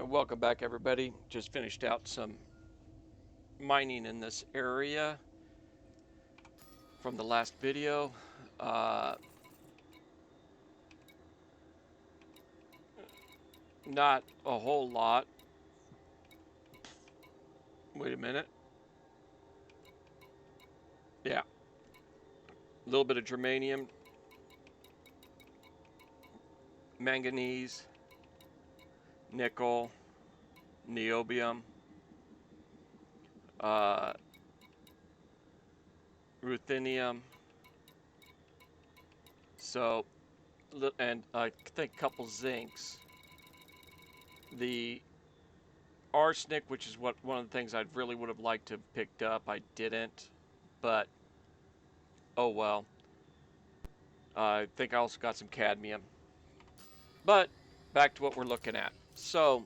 Welcome back, everybody. Just finished out some mining in this area from the last video. Uh, Not a whole lot. Wait a minute. Yeah, a little bit of germanium, manganese, nickel, niobium, uh, ruthenium. So, and I think a couple zincs. The arsenic, which is one of the things I really would have liked to have picked up, I didn't. But oh well. I think I also got some cadmium. But back to what we're looking at. So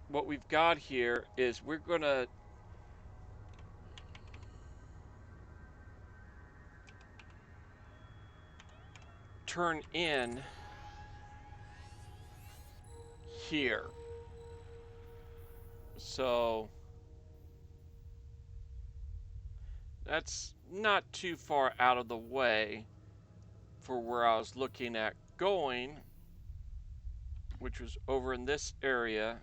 what we've got here is we're going to turn in here. So that's not too far out of the way for where I was looking at going, which was over in this area.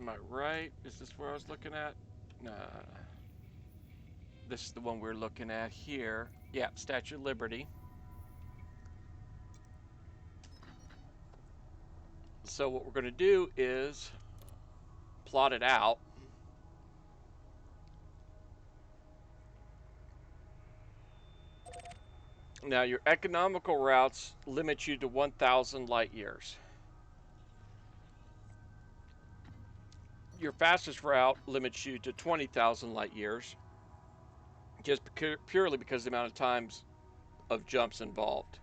Am I right? Is this where I was looking at? Nah. This is the one we're looking at here. Yeah, Statue of Liberty. So what we're going to do is plot it out. Now your economical routes limit you to 1,000 light years. Your fastest route limits you to 20,000 light years, just purely because of the amount of times of jumps involved.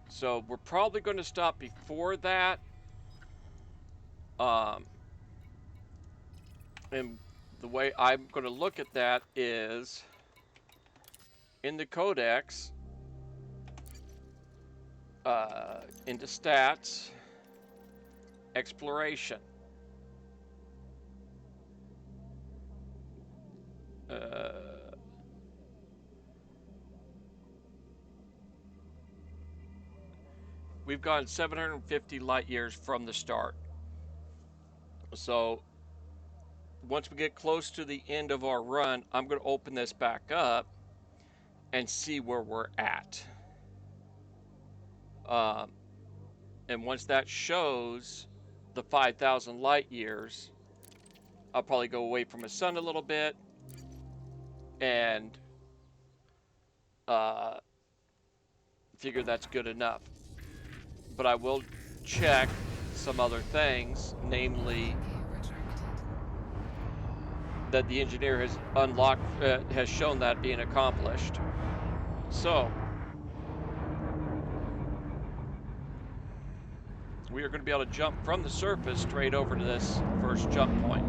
So we're probably going to stop before that. And the way I'm going to look at that is in the codex, into stats, exploration. We've gone 750 light years from the start. So once we get close to the end of our run, I'm going to open this back up and see where we're at. And once that shows the 5,000 light years, I'll probably go away from the sun a little bit and figure that's good enough. But I will check some other things, namely that the engineer has unlocked, has shown that being accomplished. So we are going to be able to jump from the surface straight over to this first jump point.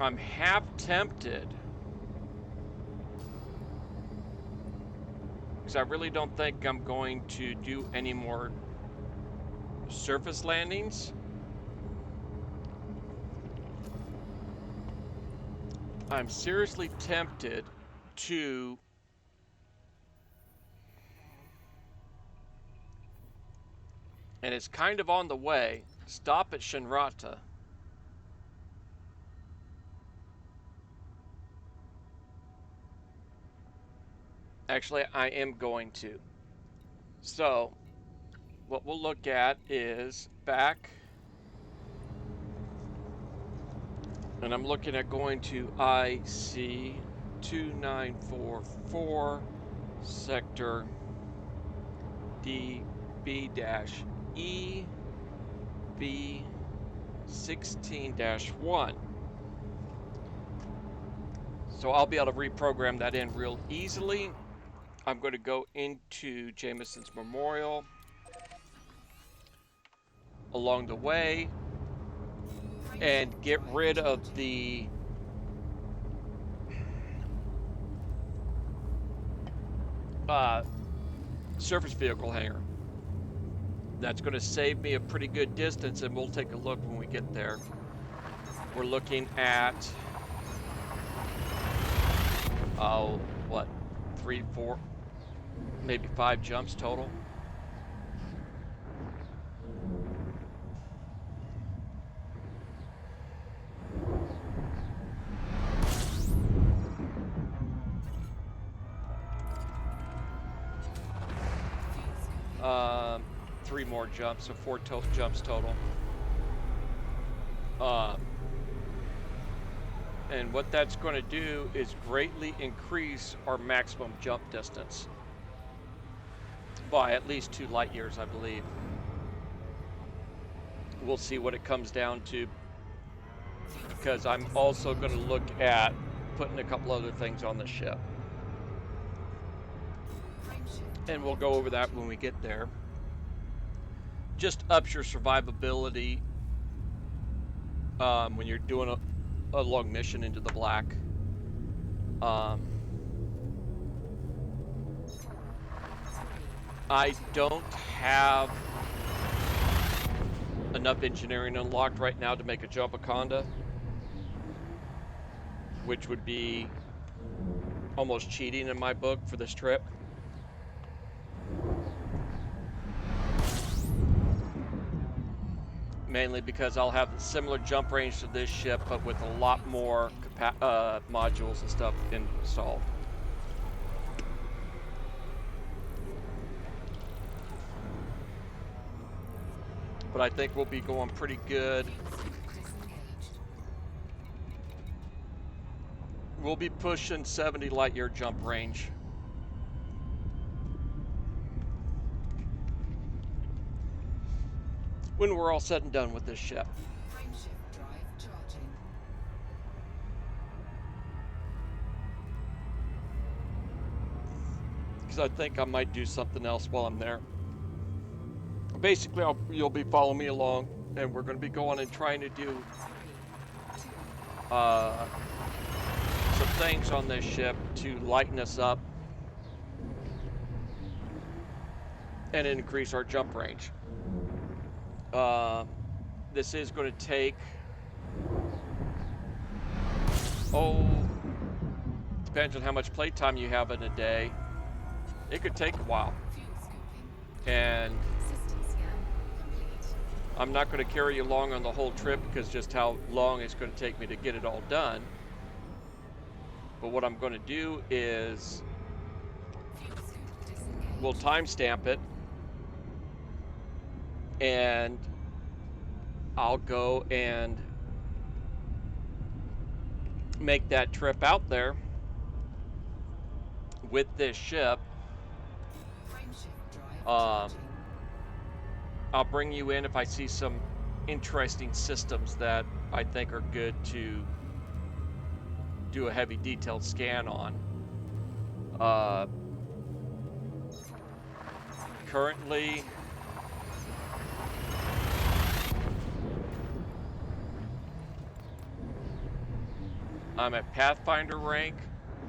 I'm half tempted, because I really don't think I'm going to do any more surface landings. I'm seriously tempted to and it's kind of on the way, stop at Shinrata. Actually, I am going to. So, what we'll look at is back, and I'm looking at going to IC 2944, sector D B-E V16-1. So I'll be able to reprogram that in real easily. I'm going to go into Jameson's Memorial. Along the way, and get rid of the surface vehicle hangar. That's going to save me a pretty good distance, and we'll take a look when we get there. We're looking at, what, 3, 4, maybe 5 jumps total. Um, 3 more jumps, so 4 jumps total. And what that's going to do is greatly increase our maximum jump distance by at least 2 light years, I believe. We'll see what it comes down to, because I'm also going to look at putting a couple other things on the ship. And we'll go over that when we get there. Just ups your survivability when you're doing a long mission into the black. I don't have enough engineering unlocked right now to make a Jumpaconda, which would be almost cheating in my book for this trip. Mainly because I'll have a similar jump range to this ship, but with a lot more modules and stuff installed. But I think we'll be going pretty good. We'll be pushing 70 light year jump range. When we're all said and done with this ship. Frameshift drive charging. Because I think I might do something else while I'm there. Basically, you'll be following me along, and we're going to be going and trying to do some things on this ship to lighten us up and increase our jump range. This is going to take, depends on how much playtime you have in a day. It could take a while. And I'm not going to carry you along on the whole trip because just how long it's going to take me to get it all done. But what I'm going to do is we'll timestamp it, and I'll go and make that trip out there with this ship. I'll bring you in if I see some interesting systems that I think are good to do a heavy detailed scan on. Currently, I'm at Pathfinder rank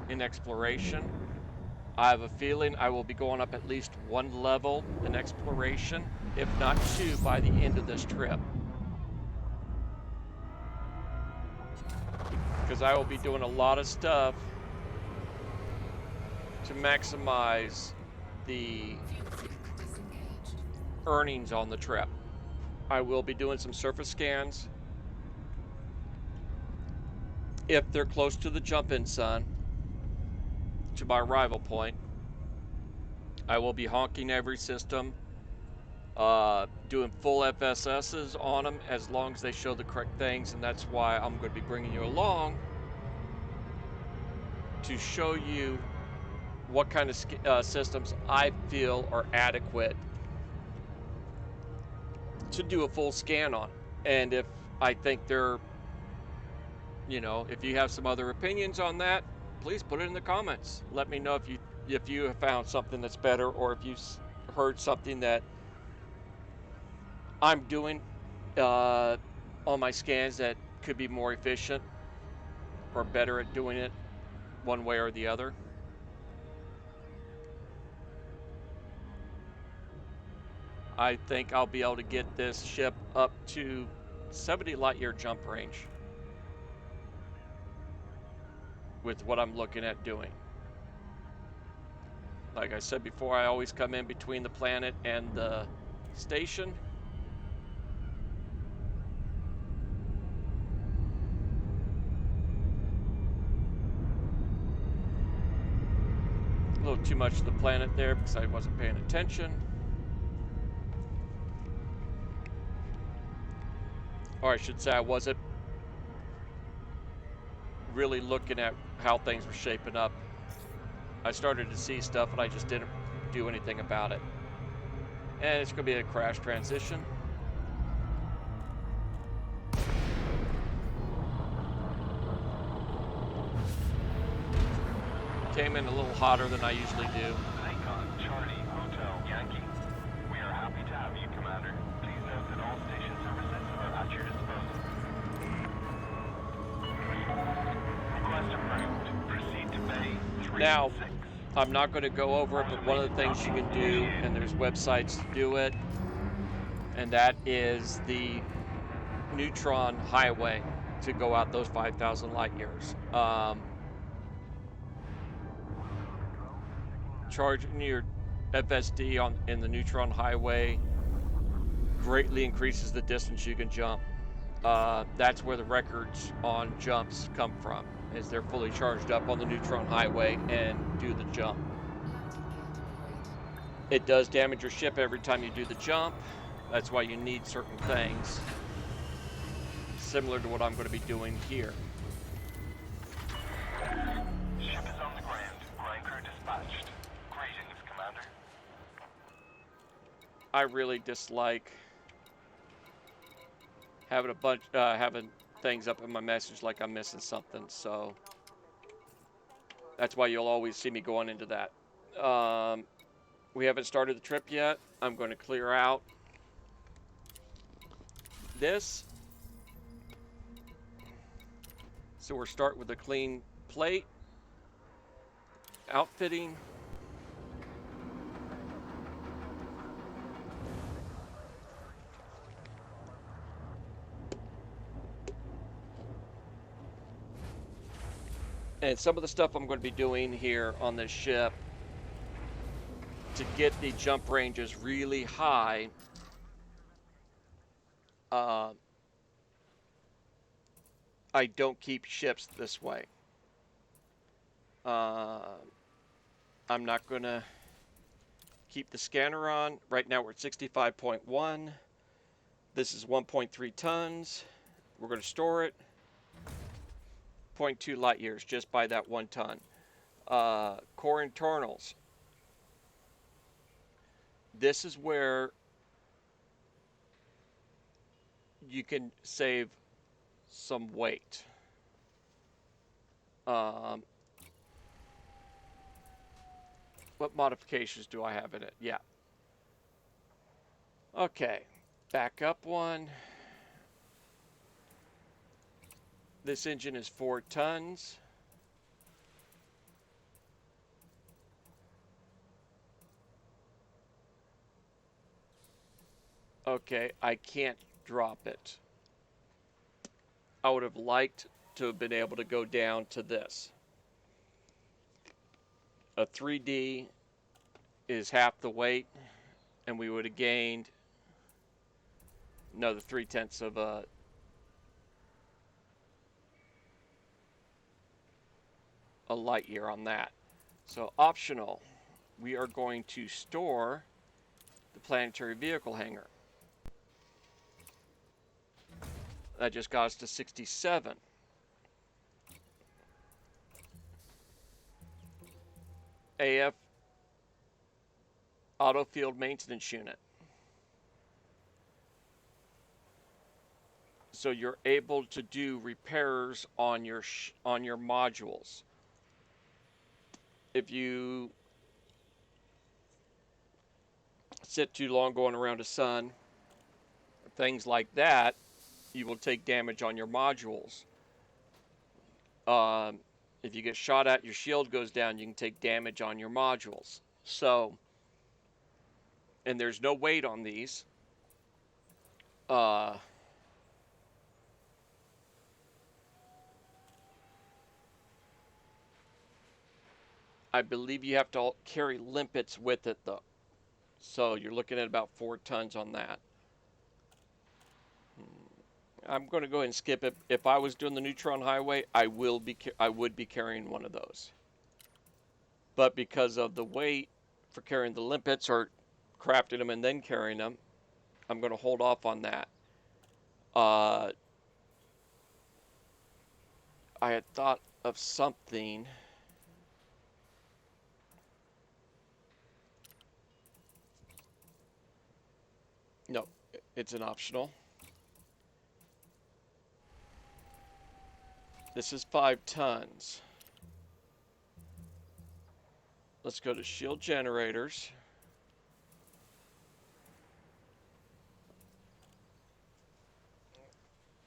in exploration. I have a feeling I will be going up at least 1 level in exploration, if not 2 by the end of this trip. Because I will be doing a lot of stuff to maximize the earnings on the trip. I will be doing some surface scans if they're close to the jump-in sun, to my arrival point. I will be honking every system, doing full FSSs on them as long as they show the correct things, and that's why I'm going to be bringing you along to show you what kind of systems I feel are adequate to do a full scan on. And if I think they're, if you have some other opinions on that, please put it in the comments. Let me know if you have found something that's better, or if you've heard something that I'm doing on my scans that could be more efficient or better at doing it one way or the other. I think I'll be able to get this ship up to 70 light year jump range with what I'm looking at doing. Like I said before, I always come in between the planet and the station. A little too much of the planet there because I wasn't paying attention. Or I should say I wasn't really looking at how things were shaping up. I started to see stuff and I just didn't do anything about it. And it's going to be a crash transition. Came in a little hotter than I usually do. Nikon Charlie Hotel Yankee. We are happy to have you, Commander. Please note that all station services are at your disposal. Request approved. Proceed to Bay 3 Now, and 6. I'm not going to go over it, but one of the things you can do, and there's websites to do it, and that is the Neutron Highway to go out those 5,000 light years. Charging your FSD in the Neutron Highway greatly increases the distance you can jump. That's where the records on jumps come from, is they're fully charged up on the Neutron Highway and do the jump. Landing gear deployed. It does damage your ship every time you do the jump. That's why you need certain things, similar to what I'm going to be doing here. Ship is on the ground. Ground crew dispatched. Greetings, Commander. I really dislike having having things up in my message like I'm missing something, so that's why you'll always see me going into that. We haven't started the trip yet. I'm going to clear out this. So we'll start with a clean plate, outfitting. And some of the stuff I'm going to be doing here on this ship to get the jump ranges really high, I don't keep ships this way. I'm not going to keep the scanner on. Right now we're at 65.1. This is 1.3 tons. We're going to store it. 0.2 light years just by that 1 ton. Core internals. This is where you can save some weight. What modifications do I have in it? Yeah. Okay. Back up one. This engine is 4 tons. Okay, I can't drop it. I would have liked to have been able to go down to this. A 3D is half the weight, and we would have gained another 0.3 of a light year on that. So optional, we are going to store the planetary vehicle hangar. That just got us to 67. AF auto field maintenance unit. so you're able to do repairs on your modules. If you sit too long going around the sun, things like that, you will take damage on your modules. If you get shot at, your shield goes down, you can take damage on your modules. So, and there's no weight on these. I believe you have to carry limpets with it, though. So you're looking at about 4 tons on that. I'm going to go ahead and skip it. If I was doing the Neutron Highway, I would be carrying one of those. But because of the weight for carrying the limpets or crafting them and then carrying them, I'm going to hold off on that. I had thought of something. No, it's an optional. This is 5 tons. Let's go to shield generators.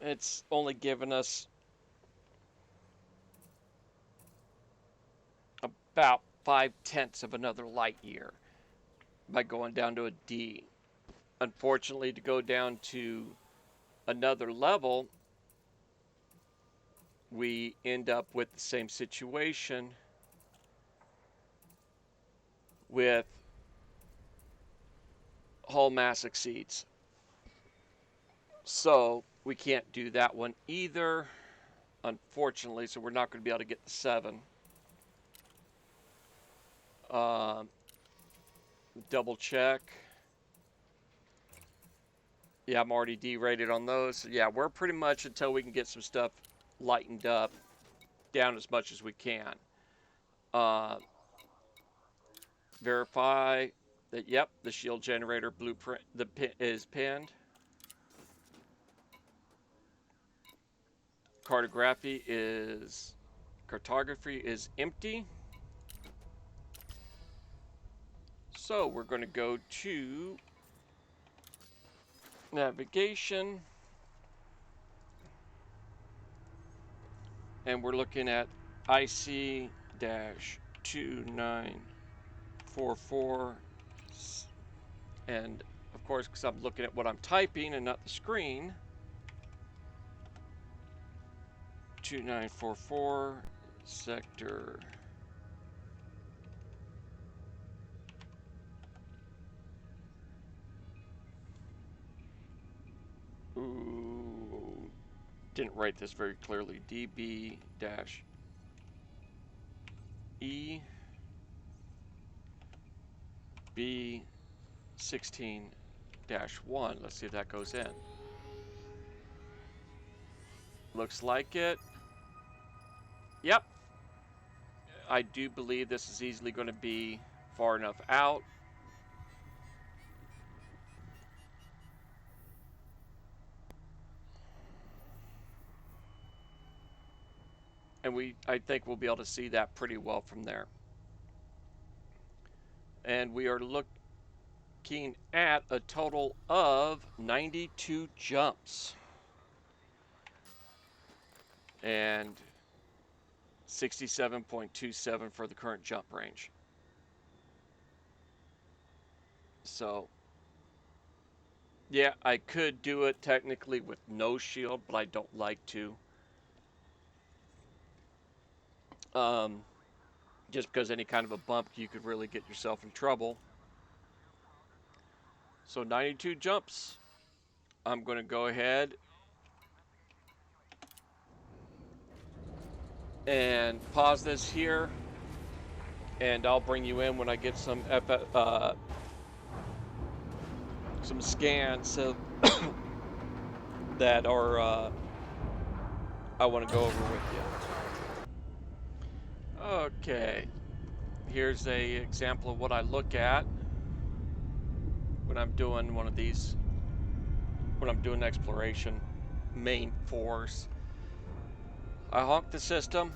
It's only given us about 5/10 of another light year by going down to a D. Unfortunately, to go down to another level, we end up with the same situation with hull mass exceeds. So we can't do that one either, unfortunately, so we're not going to be able to get the 7. Double check. Yeah, I'm already D-rated on those. So yeah, we're pretty much, until we can get some stuff lightened up, down as much as we can. Verify that, yep, the shield generator blueprint is pinned. Cartography is empty. So we're going to go to navigation. And we're looking at IC-2944. And of course, because I'm looking at what I'm typing and not the screen, 2944 sector. Ooh, didn't write this very clearly. DB-E B16-1. Let's see if that goes in. Looks like it. Yep. I do believe this is easily going to be far enough out. And I think we'll be able to see that pretty well from there. And we are looking at a total of 92 jumps. And 67.27 for the current jump range. So, yeah, I could do it technically with no shield, but I don't like to. Just because any kind of a bump, you could really get yourself in trouble. So 92 jumps. I'm going to go ahead and pause this here, and I'll bring you in when I get some scans so that are I want to go over with you. Okay, here's a example of what I look at when I'm doing one of these, when I'm doing exploration. main force. I honk the system.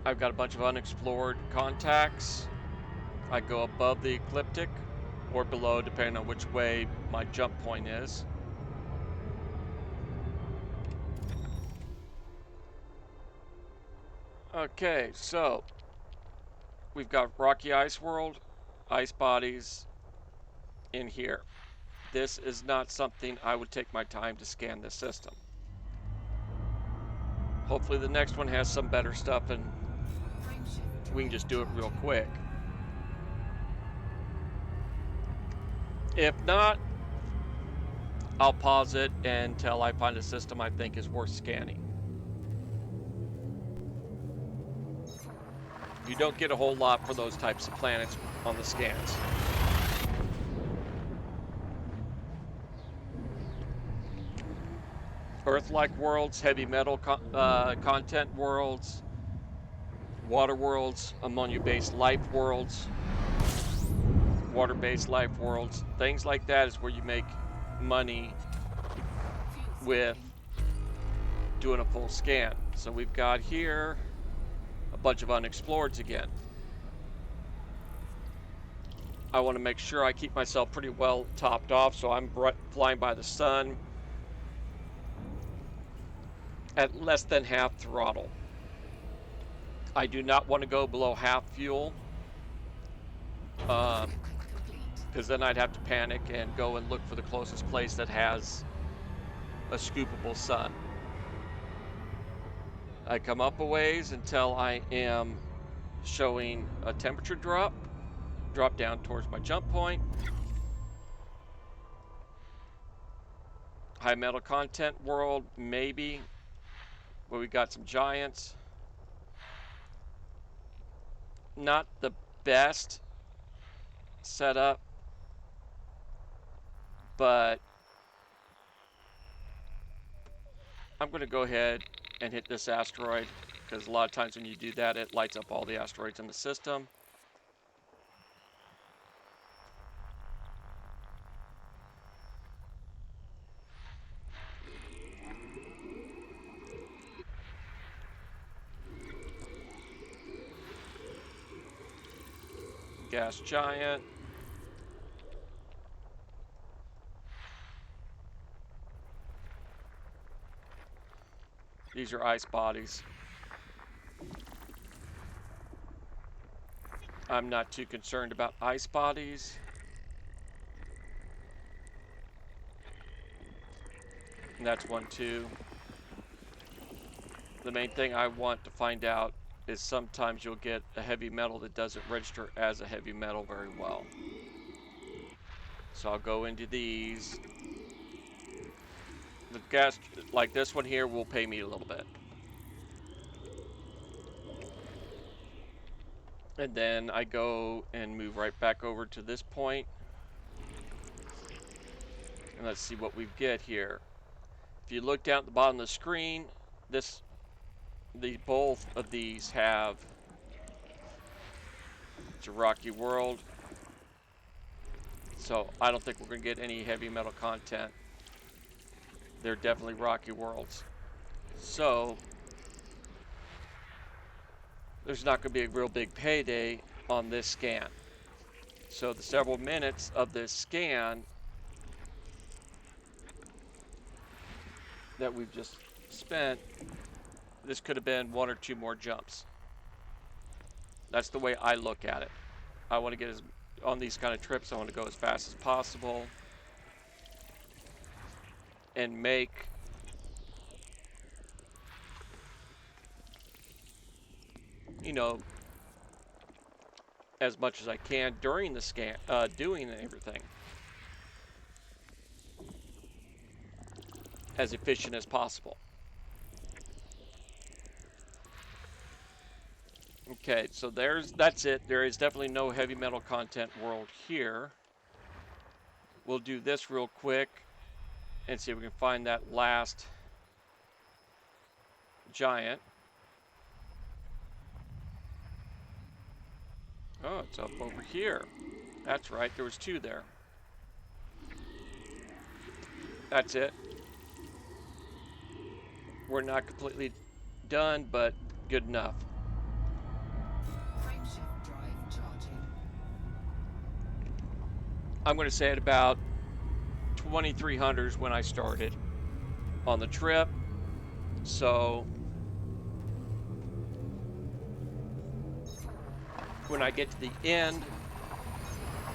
I've got a bunch of unexplored contacts. I go above the ecliptic or below, depending on which way my jump point is. Okay, so we've got Rocky Ice World, ice bodies in here. This is not something I would take my time to scan the system. Hopefully the next one has some better stuff and we can just do it real quick. If not, I'll pause it until I find a system I think is worth scanning. You don't get a whole lot for those types of planets on the scans. Earth-like worlds, heavy metal content worlds, water worlds, ammonia-based life worlds, water-based life worlds, things like that is where you make money with doing a full scan. So we've got here a bunch of unexploreds again. I want to make sure I keep myself pretty well topped off, so I'm flying by the sun at less than half throttle. I do not want to go below half fuel, because then I'd have to panic and go and look for the closest place that has a scoopable sun. I come up a ways until I am showing a temperature drop down towards my jump point. High metal content world, maybe, where we got some giants. Not the best setup, but I'm going to go ahead and hit this asteroid, because a lot of times when you do that, it lights up all the asteroids in the system. Gas giant. These are ice bodies. I'm not too concerned about ice bodies. And that's one too. The main thing I want to find out is sometimes you'll get a heavy metal that doesn't register as a heavy metal very well. So I'll go into these. The gas, like this one here, will pay me a little bit. And then I go and move right back over to this point. And let's see what we get here. If you look down at the bottom of the screen, both of these have, it's a rocky world. So I don't think we're going to get any heavy metal content. They're definitely rocky worlds. So there's not going to be a real big payday on this scan. So the several minutes of this scan that we've just spent, this could have been one or two more jumps. That's the way I look at it. I want to get on these kind of trips, I want to go as fast as possible and make as much as I can during the scan, doing everything as efficient as possible. Okay, so that's it. There is definitely no heavy metal content world here. We'll do this real quick and see if we can find that last giant. Oh, it's up over here. That's right, there was two there. That's it. We're not completely done, but good enough. Frameshift drive charging. I'm going to say at about 2300 is when I started on the trip. So when I get to the end,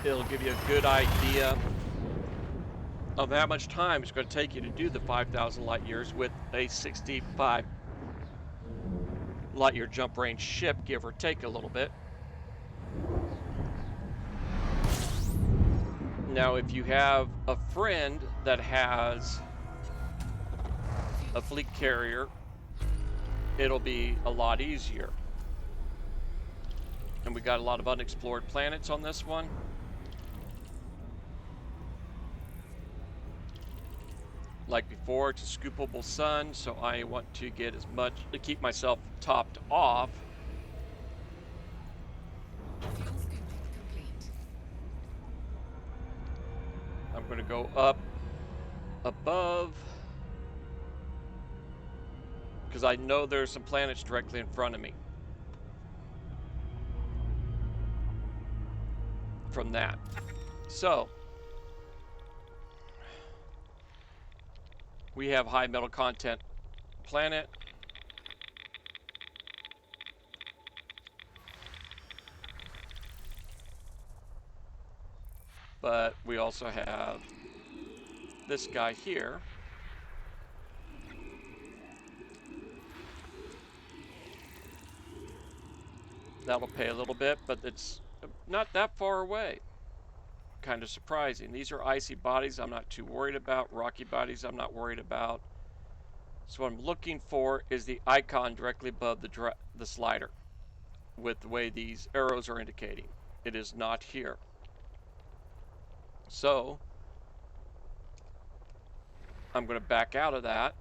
it'll give you a good idea of how much time it's going to take you to do the 5,000 light years with a 65 light year jump range ship, give or take a little bit. Now, if you have a friend that has a fleet carrier, it'll be a lot easier. And we got a lot of unexplored planets on this one. Like before, it's a scoopable sun, so I want to get as much to keep myself topped off. Fuel scooping complete. I'm going to go up above because I know there's some planets directly in front of me from that. So we have high metal content planet. But we also have this guy here. That'll pay a little bit, but it's not that far away. Kind of surprising. These are icy bodies I'm not too worried about. Rocky bodies I'm not worried about. So what I'm looking for is the icon directly above the slider with the way these arrows are indicating. It is not here. So I'm going to back out of that.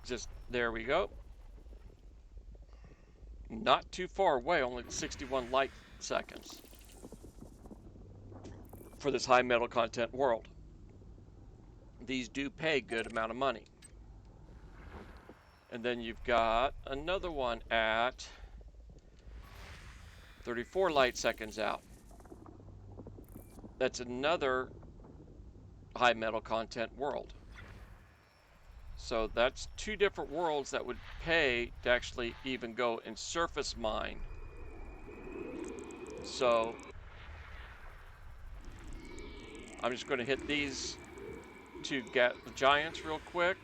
Just there we go. Not too far away, only 61 light seconds for this high metal content world. These do pay a good amount of money. And then you've got another one at 34 light seconds out. That's another high metal content world. So that's two different worlds that would pay to actually even go and surface mine. So I'm just going to hit these two giants real quick.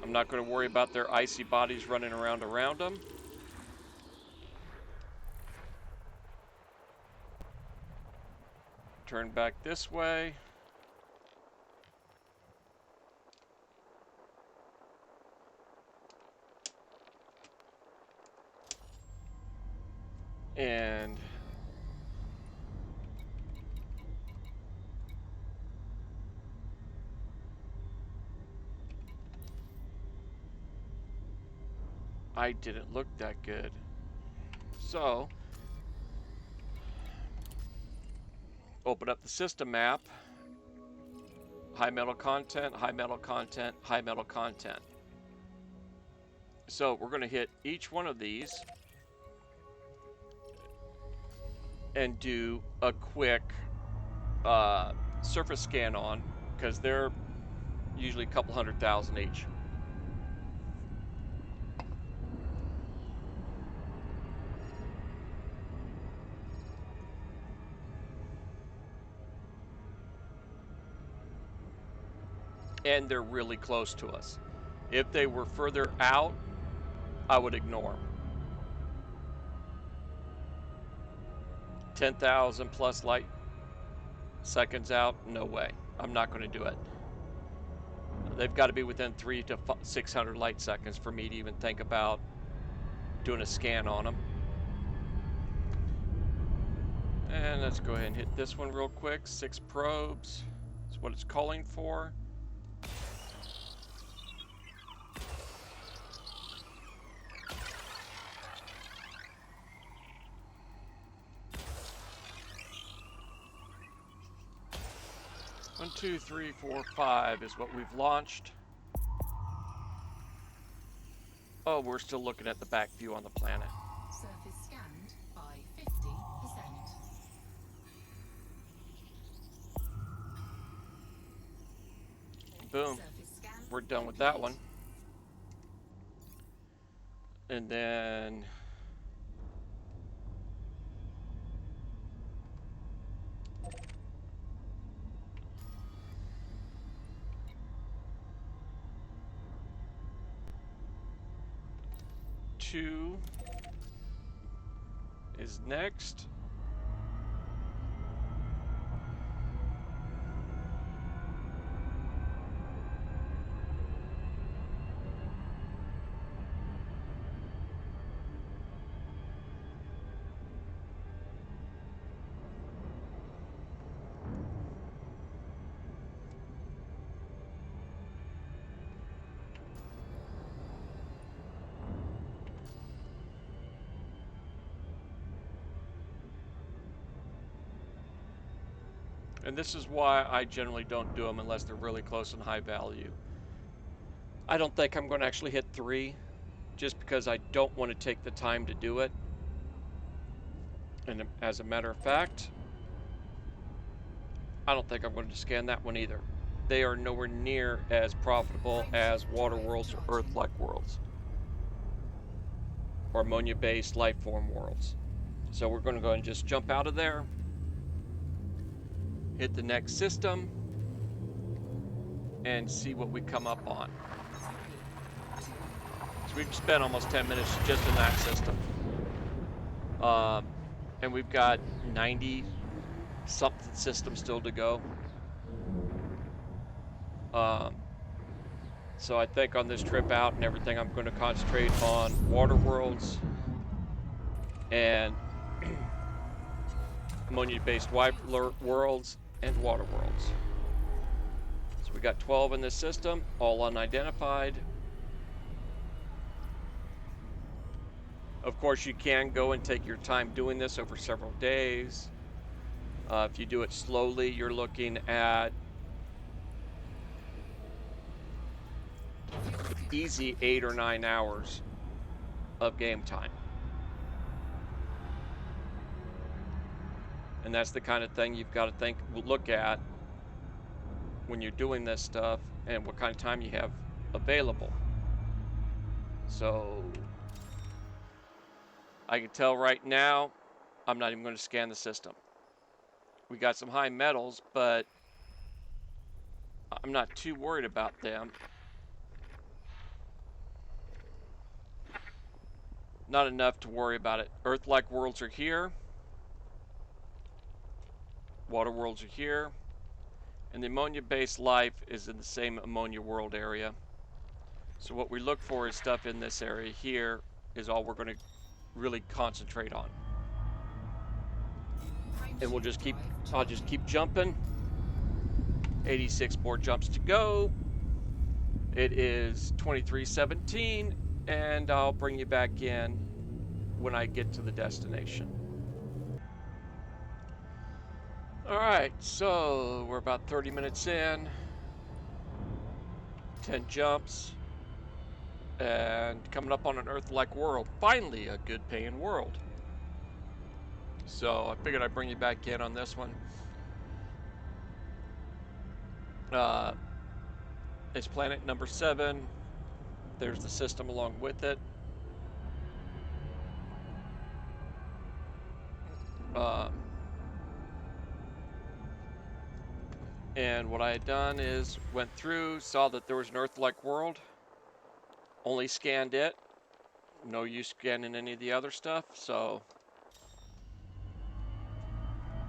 I'm not going to worry about their icy bodies running around them. Turn back this way. And I didn't look that good. So open up the system map. High metal content, high metal content, high metal content. So we're going to hit each one of these and do a quick surface scan on, because they're usually a couple 100,000 each. And they're really close to us. If they were further out, I would ignore them. 10,000 plus light seconds out, no way. I'm not going to do it. They've got to be within 300 to 600 light seconds for me to even think about doing a scan on them. And let's go ahead and hit this one real quick. 6 probes. That's what it's calling for. 2, 3, 4, 5 is what we've launched. Oh, we're still looking at the back view on the planet. Surface scanned by 50%. Boom. Surface scan We're done with that one. complete. And then two is next. And this is why I generally don't do them unless they're really close and high value. I don't think I'm going to actually hit 3, just because I don't want to take the time to do it. And as a matter of fact, I don't think I'm going to scan that one either. They are nowhere near as profitable as water worlds or Earth-like worlds, or ammonia-based life form worlds. So we're going to go ahead and just jump out of there, hit the next system, and see what we come up on. So we've spent almost 10 minutes just in that system. And we've got 90 something systems still to go. So I think on this trip out and everything, I'm going to concentrate on water worlds and ammonia-based worlds and water worlds. So we got 12 in this system, all unidentified. Of course, you can go and take your time doing this over several days. If you do it slowly, you're looking at easy 8 or 9 hours of game time. And that's the kind of thing you've got to look at when you're doing this stuff and what kind of time you have available. So I can tell right now, I'm not even going to scan the system. We got some high metals, but I'm not too worried about them. Not enough to worry about it. Earth-like worlds are here. Water worlds are here. And the ammonia-based life is in the same ammonia world area. So what we look for is stuff in this area here is all we're going to really concentrate on. And we'll just keep, I'll just keep jumping. 86 more jumps to go. It is 23:17, and I'll bring you back in when I get to the destination. All right, so we're about 30 minutes in, 10 jumps, and coming up on an Earth-like world. Finally, a good paying world. So I figured I'd bring you back in on this one. It's planet number 7. There's the system along with it. And what I had done is went through, saw that there was an Earth-like world, only scanned it. No use scanning any of the other stuff, so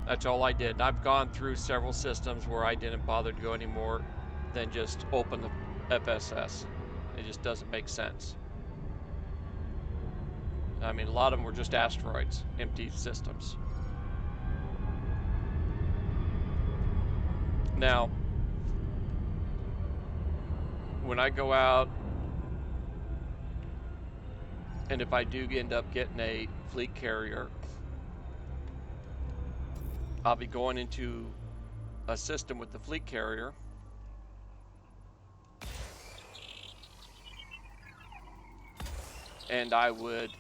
that's all I did. I've gone through several systems where I didn't bother to go any more than just open the FSS. It just doesn't make sense. I mean, a lot of them were just asteroids, empty systems. Now, when I go out, and if I do end up getting a fleet carrier, I'll be going into a system with the fleet carrier. And I would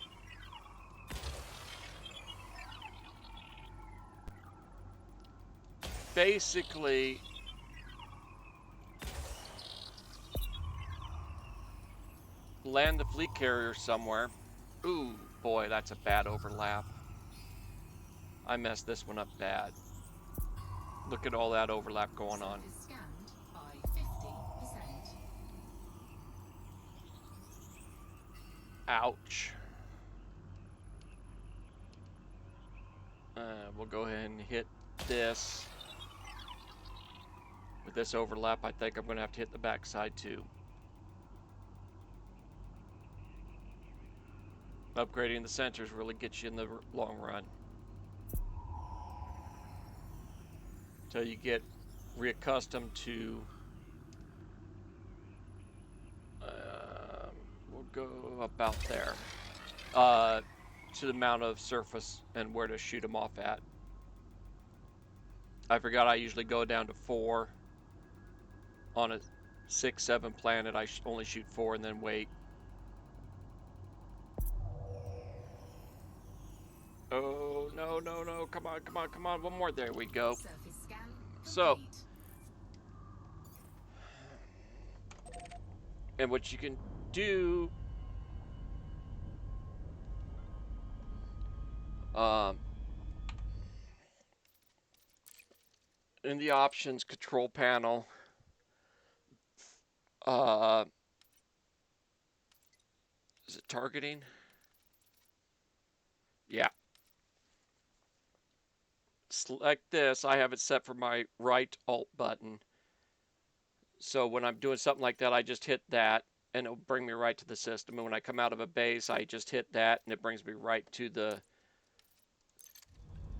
basically land the fleet carrier somewhere. Ooh, boy, that's a bad overlap. I messed this one up bad. Look at all that overlap going on. Surface scanned by 50%. Ouch. We'll go ahead and hit this. With this overlap, I think I'm going to have to hit the backside too. Upgrading the sensors really gets you in the long run. Until you get reaccustomed to... we'll go about there. To the amount of surface and where to shoot them off at. I forgot I usually go down to 4. On a 6-7 planet, I only shoot 4 and then wait. Oh, no, no, no. Come on, come on, come on. One more. There we go. Surface scan So, complete. and what you can do... in the options control panel, is it targeting? Yeah. Select this. I have it set for my right alt button. So when I'm doing something like that, I just hit that and it'll bring me right to the system. And when I come out of a base, I just hit that and it brings me right to the,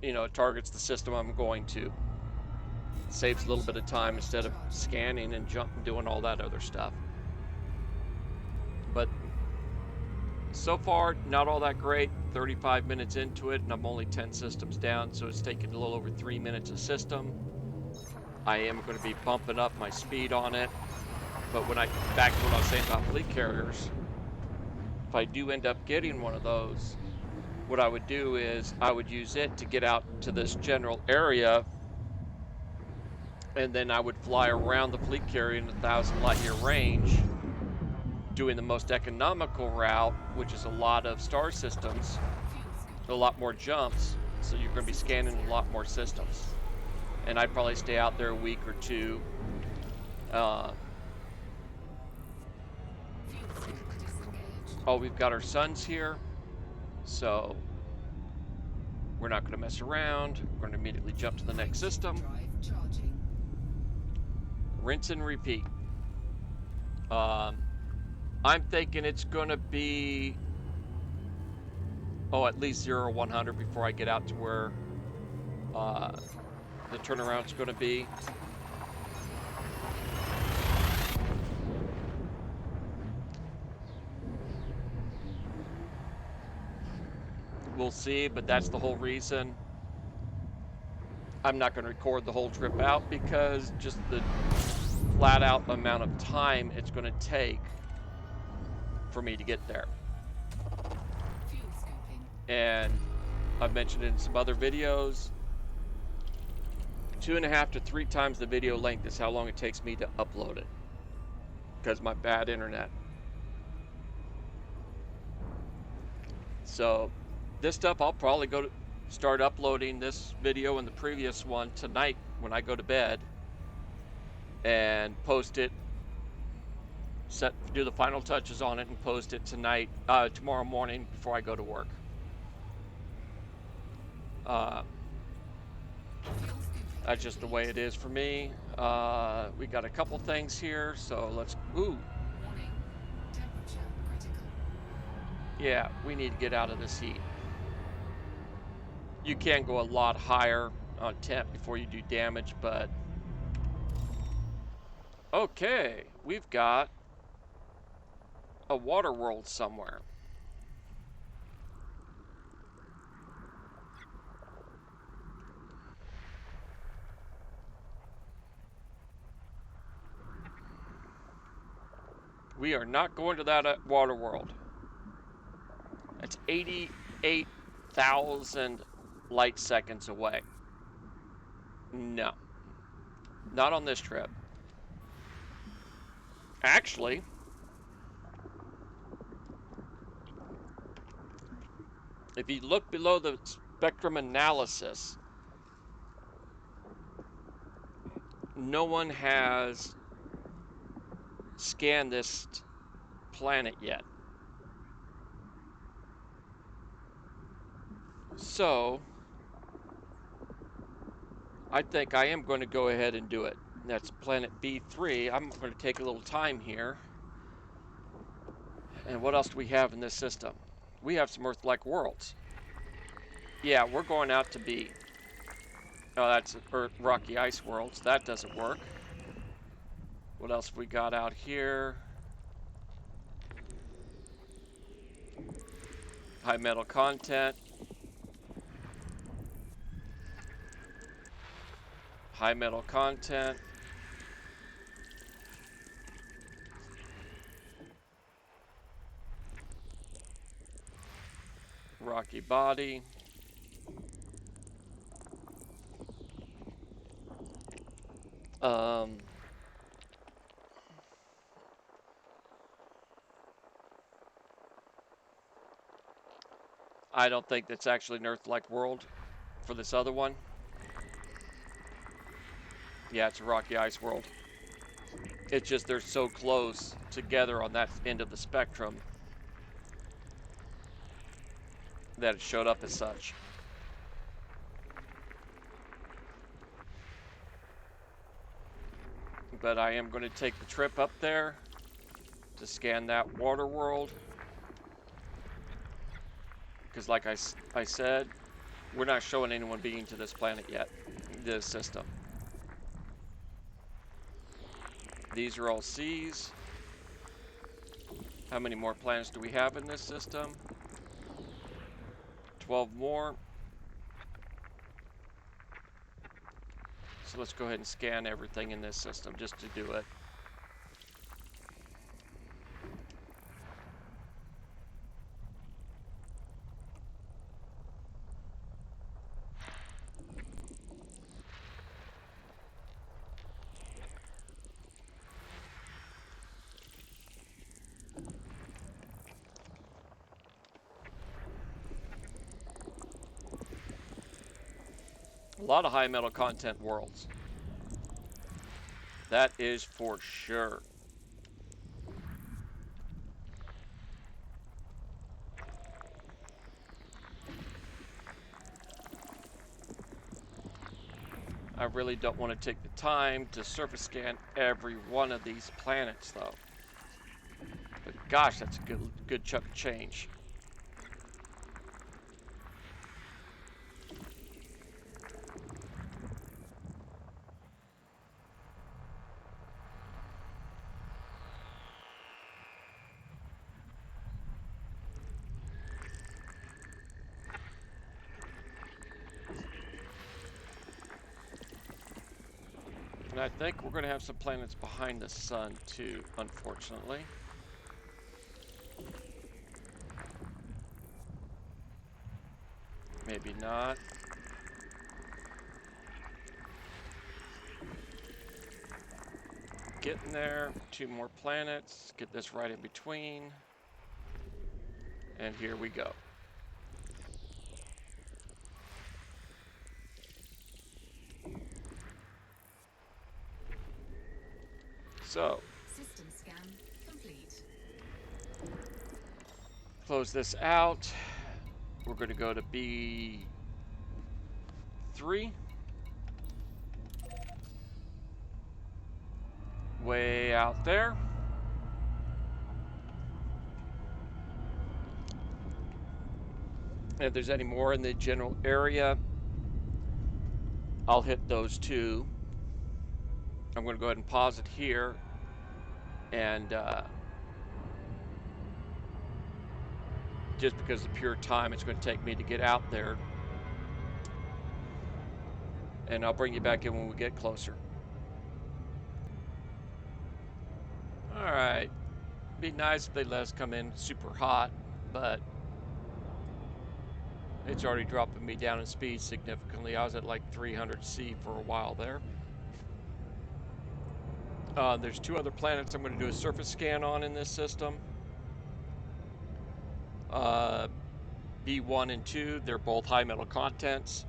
it targets the system I'm going to. It saves a little bit of time instead of scanning and doing all that other stuff. But so far, not all that great. 35 minutes into it, and I'm only 10 systems down, so it's taking a little over 3 minutes a system. I am going to be bumping up my speed on it. But back to what I was saying about fleet carriers, if I do end up getting one of those, what I would do is I would use it to get out to this general area, and then I would fly around the fleet carrier in 1,000 light year range, doing the most economical route, which is a lot of star systems, a lot more jumps, so you're going to be scanning a lot more systems. And I'd probably stay out there a week or two. Oh, we've got our suns here, so we're not going to mess around. We're going to immediately jump to the next system. Rinse and repeat. I'm thinking it's going to be, at least 0 or 100 before I get out to where the turnaround's going to be. We'll see, but that's the whole reason. I'm not going to record the whole trip out because just the flat out amount of time it's going to take for me to get there. And I've mentioned in some other videos, 2.5 to 3 times the video length is how long it takes me to upload it because of my bad internet. So this stuff I'll probably start uploading this video and the previous one tonight when I go to bed and post it, do the final touches on it and post it tomorrow morning before I go to work. That's just the way it is for me. We got a couple things here, so let's... Ooh. Yeah, we need to get out of this heat. You can go a lot higher on temp before you do damage, but... Okay, we've got a water world somewhere. We are not going to that water world. That's 88,000 light seconds away. No. Not on this trip. Actually, if you look below the spectrum analysis, no one has scanned this planet yet. So, I think I am going to go ahead and do it. That's planet B3. I'm going to take a little time here. And what else do we have in this system? We have some Earth-like worlds. Yeah, we're going out to B. Oh, that's rocky ice worlds. That doesn't work. What else have we got out here? High metal content. High metal content. Rocky body. I don't think that's actually an Earth-like world for this other one. Yeah, it's a rocky ice world. It's just they're so close together on that end of the spectrum that it showed up as such. But I am going to take the trip up there to scan that water world. Because like I said, we're not showing anyone being to this planet yet, this system. These are all seas. How many more planets do we have in this system? 12 more. So let's go ahead and scan everything in this system just to do it. A lot of high metal content worlds. That is for sure. I really don't want to take the time to surface scan every one of these planets though. But gosh, that's a good chunk of change. And I think we're going to have some planets behind the sun too, unfortunately. Maybe not. Getting there. 2 more planets. Get this right in between. And here we go. So, System scan complete. close this out. We're going to go to B3. Way out there. And if there's any more in the general area, I'll hit those too. I'm going to go ahead and pause it here. And just because of pure time it's going to take me to get out there. And I'll bring you back in when we get closer. All right. Be nice if they let us come in super hot, but it's already dropping me down in speed significantly. I was at like 300 C for a while there. There's 2 other planets I'm going to do a surface scan on in this system. B1 and 2, they're both high metal contents,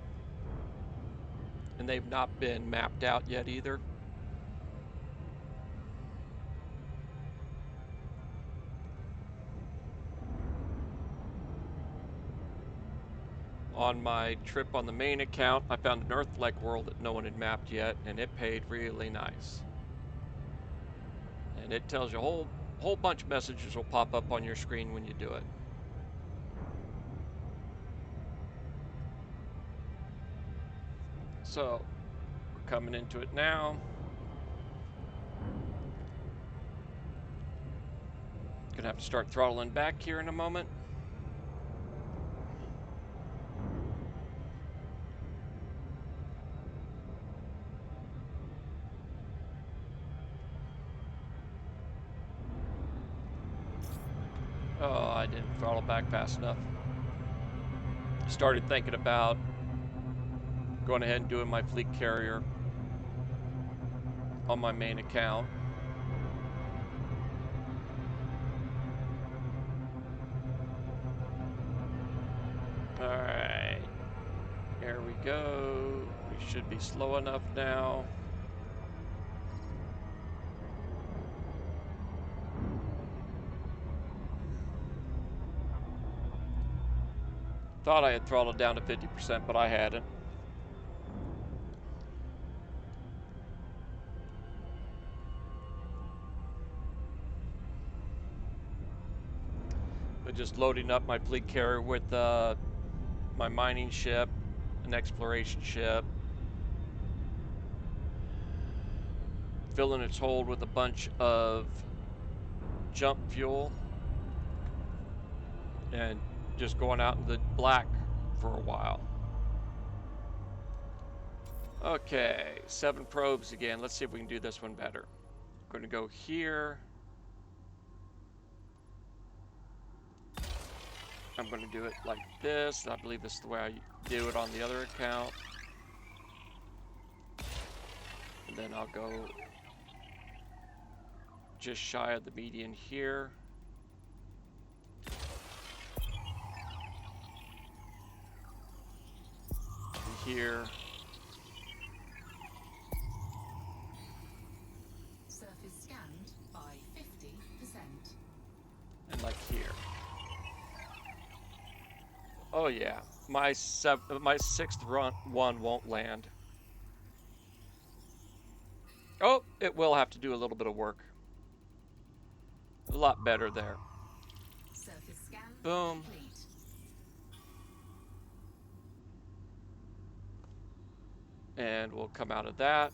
and they've not been mapped out yet either. On my trip on the main account, I found an Earth-like world that no one had mapped yet, and it paid really nice. And it tells you a whole bunch of messages will pop up on your screen when you do it. So, we're coming into it now. Gonna have to start throttling back here in a moment. Oh, I didn't throttle back fast enough. Started thinking about going ahead and doing my fleet carrier on my main account. Alright, here we go. We should be slow enough now. Thought I had throttled down to 50%, but I hadn't. But just loading up my fleet carrier with my mining ship, an exploration ship, filling its hold with a bunch of jump fuel, and just going out in the black for a while. Okay, 7 probes again. Let's see if we can do this one better. I'm going to go here. I'm going to do it like this. I believe this is the way I do it on the other account. And then I'll go just shy of the median here. And here. Surface scanned by 50%. And like here. Oh yeah, my 6th one won't land. Oh, it will have to do a little bit of work. A lot better there. Surface scan Boom. complete. And we'll come out of that.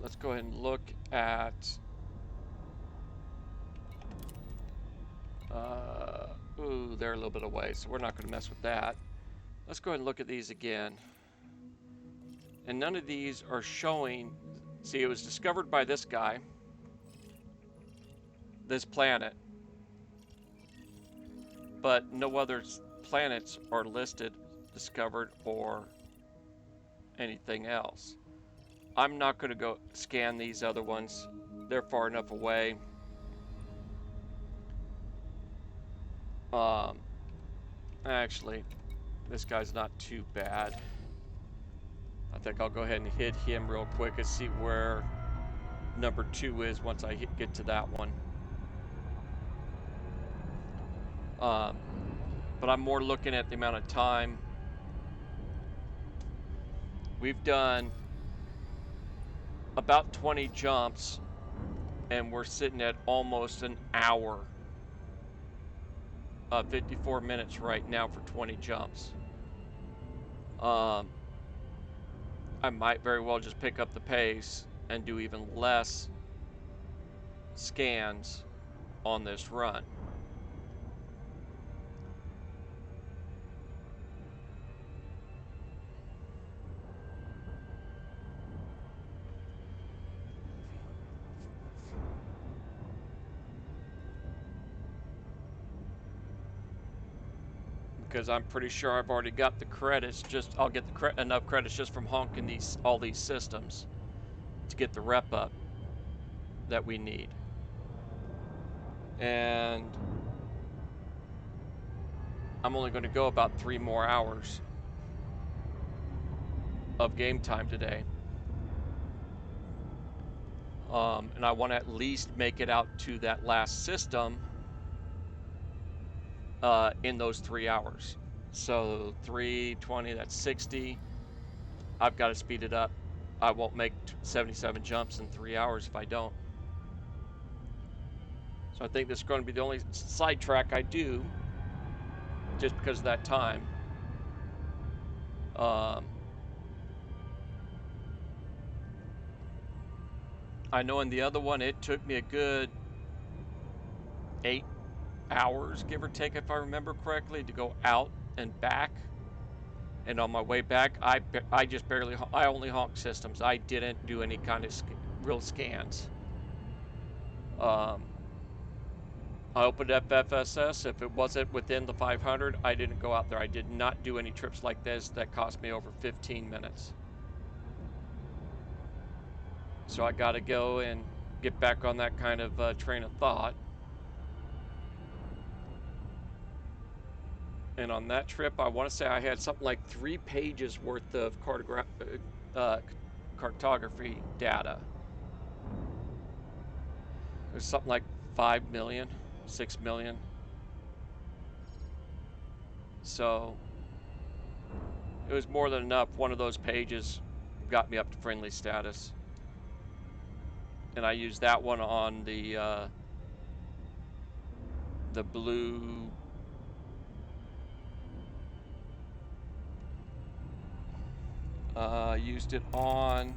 Let's go ahead and look at ooh, they're a little bit away, so we're not going to mess with that. Let's go ahead and look at these again. And none of these are showing. See, it was discovered by this guy, this planet, but no other planets are listed, discovered, or anything else. I'm not going to go scan these other ones. They're far enough away. Actually, this guy's not too bad. I think I'll go ahead and hit him real quick and see where number 2 is once I get to that one. But I'm more looking at the amount of time. We've done about 20 jumps, and we're sitting at almost an hour. 54 minutes right now for 20 jumps. I might very well just pick up the pace and do even less scans on this run. because I'm pretty sure I've already got the credits. I'll get enough credits just from honking all these systems to get the rep up that we need. And I'm only going to go about 3 more hours of game time today. And I want to at least make it out to that last system in those 3 hours. So 320, that's 60. I've got to speed it up. I won't make 77 jumps in 3 hours if I don't. So I think this is going to be the only sidetrack I do, just because of that time. I know in the other one it took me a good 8 hours, give or take, if I remember correctly, to go out and back. And on my way back, I just barely, I only honked systems. I didn't do any kind of real scans. I opened up FSS. If it wasn't within the 500, I didn't go out there. I did not do any trips like this that cost me over 15 minutes. So I got to go and get back on that kind of train of thought. And on that trip, I want to say I had something like 3 pages worth of cartography data. It was something like 5 million, 6 million. So it was more than enough. One of those pages got me up to friendly status. And I used that one on the blue used it on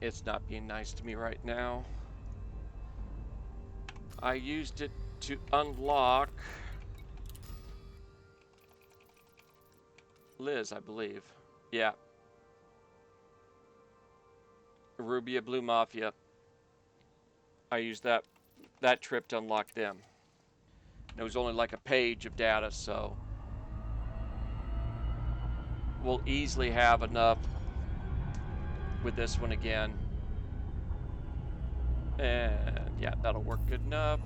It's not being nice to me right now. I used it to unlock Liz, I believe. Yeah. Rubia Blue Mafia. I used that trip to unlock them. It was only like a page of data, so we'll easily have enough with this one again. And yeah, that'll work good enough.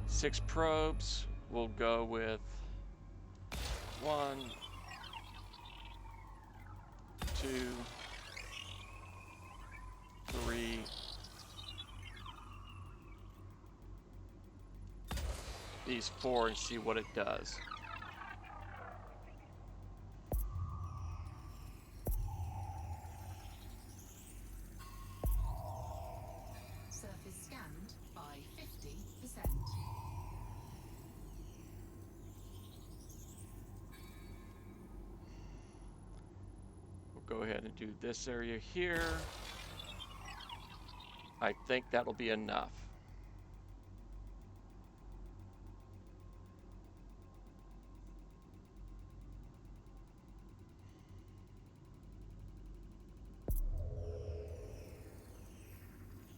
6 probes. We'll go with 1, 2, 3. These 4 and see what it does. Surface scanned by 50%. We'll go ahead and do this area here. I think that'll be enough.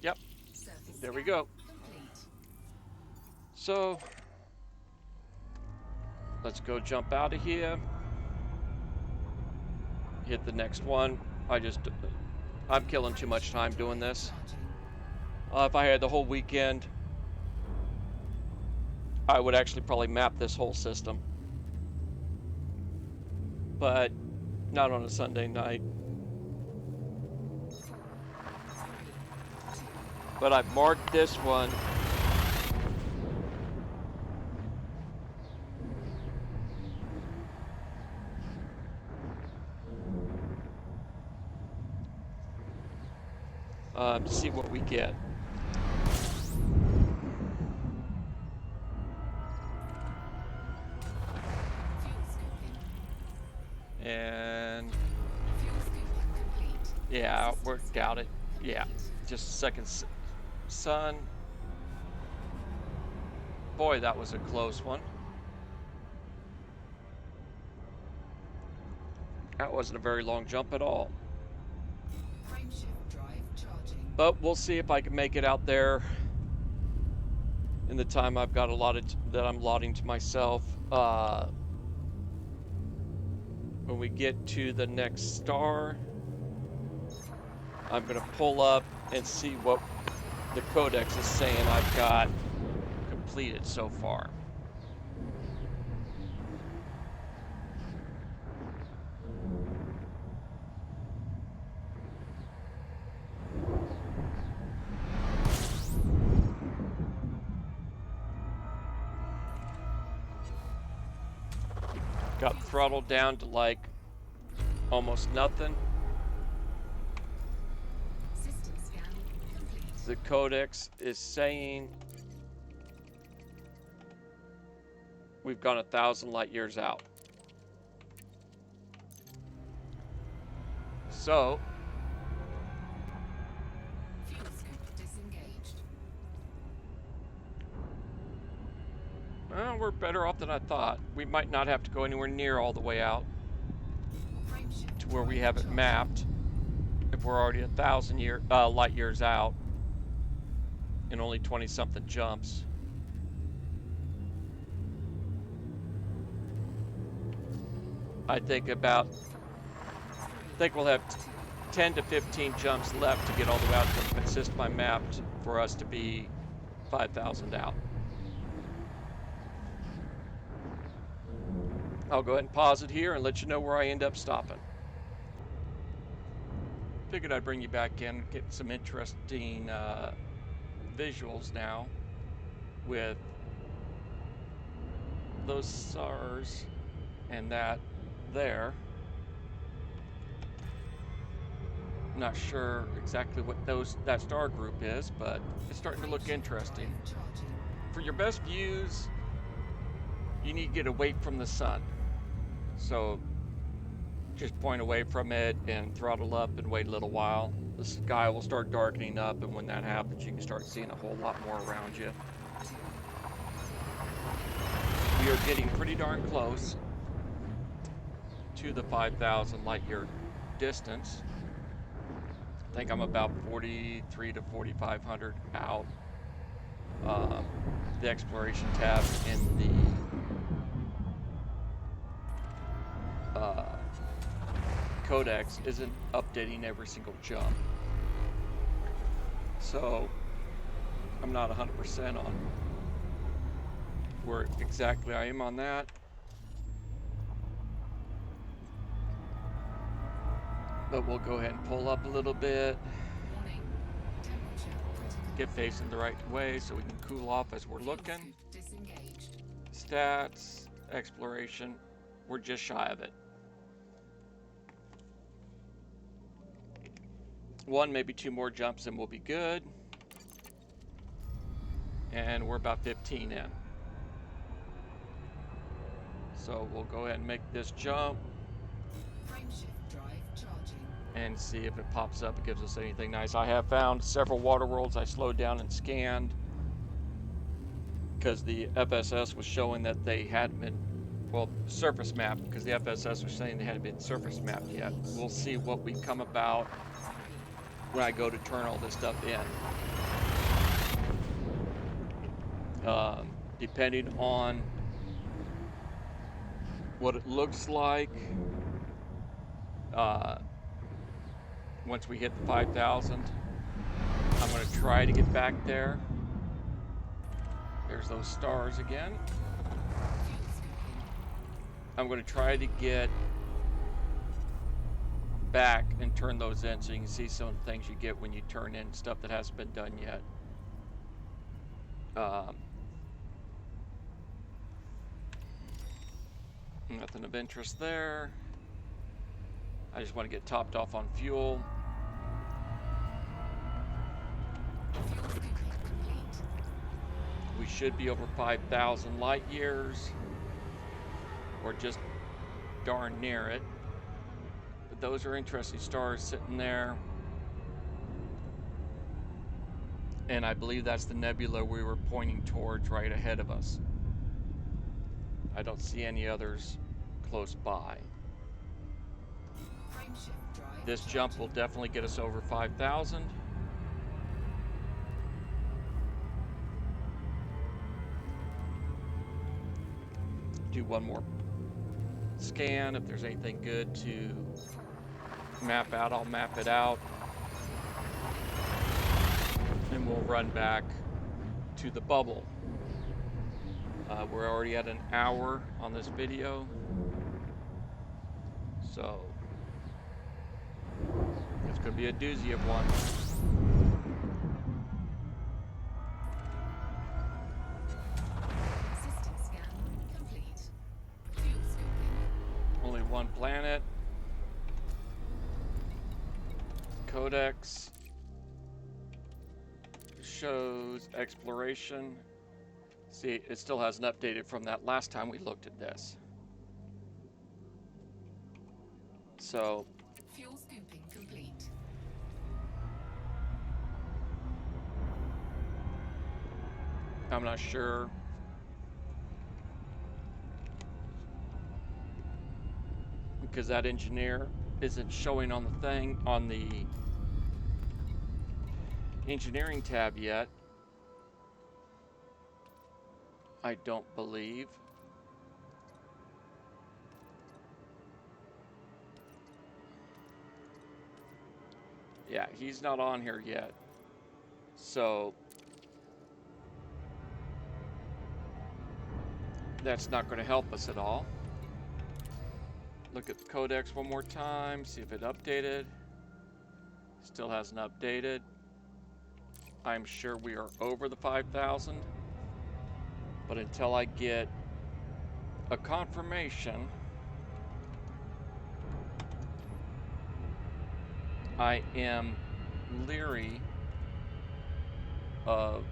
Yep, Surface there we scan go. complete. So let's go jump out of here. Hit the next one. I'm killing too much time doing this. If I had the whole weekend, I would actually probably map this whole system. But not on a Sunday night. But I've marked this one. To see what we get. Fuel scooping. And Fuel scooping complete. yeah, Systems worked out it. complete. Yeah, just a second. Sun. Boy, that was a close one. That wasn't a very long jump at all. Frameshift drive charging. But we'll see if I can make it out there in the time I've got allotted that I'm allotting to myself. When we get to the next star, I'm gonna pull up and see what the codex is saying I've got completed so far. Got throttled down to like almost nothing. System scan complete. The codex is saying we've gone 1,000 light years out. So, Fuel scoop disengaged. well, we're better off than I thought. We might not have to go anywhere near all the way out Frameshift to where we drive have it charging. mapped if we're already 1,000 light years out in only 20-something jumps. I think we'll have 10 to 15 jumps left to get all the way out to the system I mapped for us to be 5,000 out. I'll go ahead and pause it here and let you know where I end up stopping. Figured I'd bring you back in, get some interesting visuals now with those stars and that there. Not sure exactly what that star group is, but it's starting to look interesting. Drive charging. For your best views, you need to get away from the sun. So just point away from it and throttle up and wait a little while. The sky will start darkening up, and when that happens, you can start seeing a whole lot more around you. We are getting pretty darn close to the 5,000 light year distance. I think I'm about 43 to 4,500 out. The exploration tab in the codex isn't updating every single jump. So I'm not 100% on where exactly I am on that. But we'll go ahead and pull up a little bit, Warning. Temperature critical. get facing the right way so we can cool off as we're Fuel looking. scoop disengaged. Stats, exploration, we're just shy of it. One, maybe two more jumps and we'll be good. And we're about 15 in. So we'll go ahead and make this jump Frameshift drive charging. and see if it pops up and gives us anything nice. I have found several water worlds I slowed down and scanned because the FSS was showing that they hadn't been, well, surface mapped, because the FSS was saying they hadn't been surface mapped yet. We'll see what we come about when I go to turn all this stuff in. Depending on what it looks like, once we hit the 5,000, I'm going to try to get back there. There's those stars again. Fuel scooping. I'm going to try to get back and turn those in so you can see some of the things you get when you turn in stuff that hasn't been done yet. Nothing of interest there. I just want to get topped off on fuel. Fuel scooping complete. We should be over 5,000 light years, or just darn near it. But those are interesting stars sitting there. And I believe that's the nebula we were pointing towards right ahead of us. I don't see any others close by. Frameshift drive This jump will definitely get us over 5,000. Do one more scan. If there's anything good to map out, I'll map it out. And we'll run back to the bubble. We're already at an hour on this video. So it's going to be a doozy of one. System scan complete. Fuel scooping. Only one planet. Codex shows exploration. See, it still hasn't updated from that last time we looked at this. So, Fuel scooping complete. I'm not sure. Because that engineer isn't showing on the thing, on the engineering tab yet. I don't believe. Yeah, he's not on here yet. So that's not going to help us at all. Look at the codex one more time, see if it updated. Still hasn't updated. I'm sure we are over the 5,000. But until I get a confirmation, I am leery of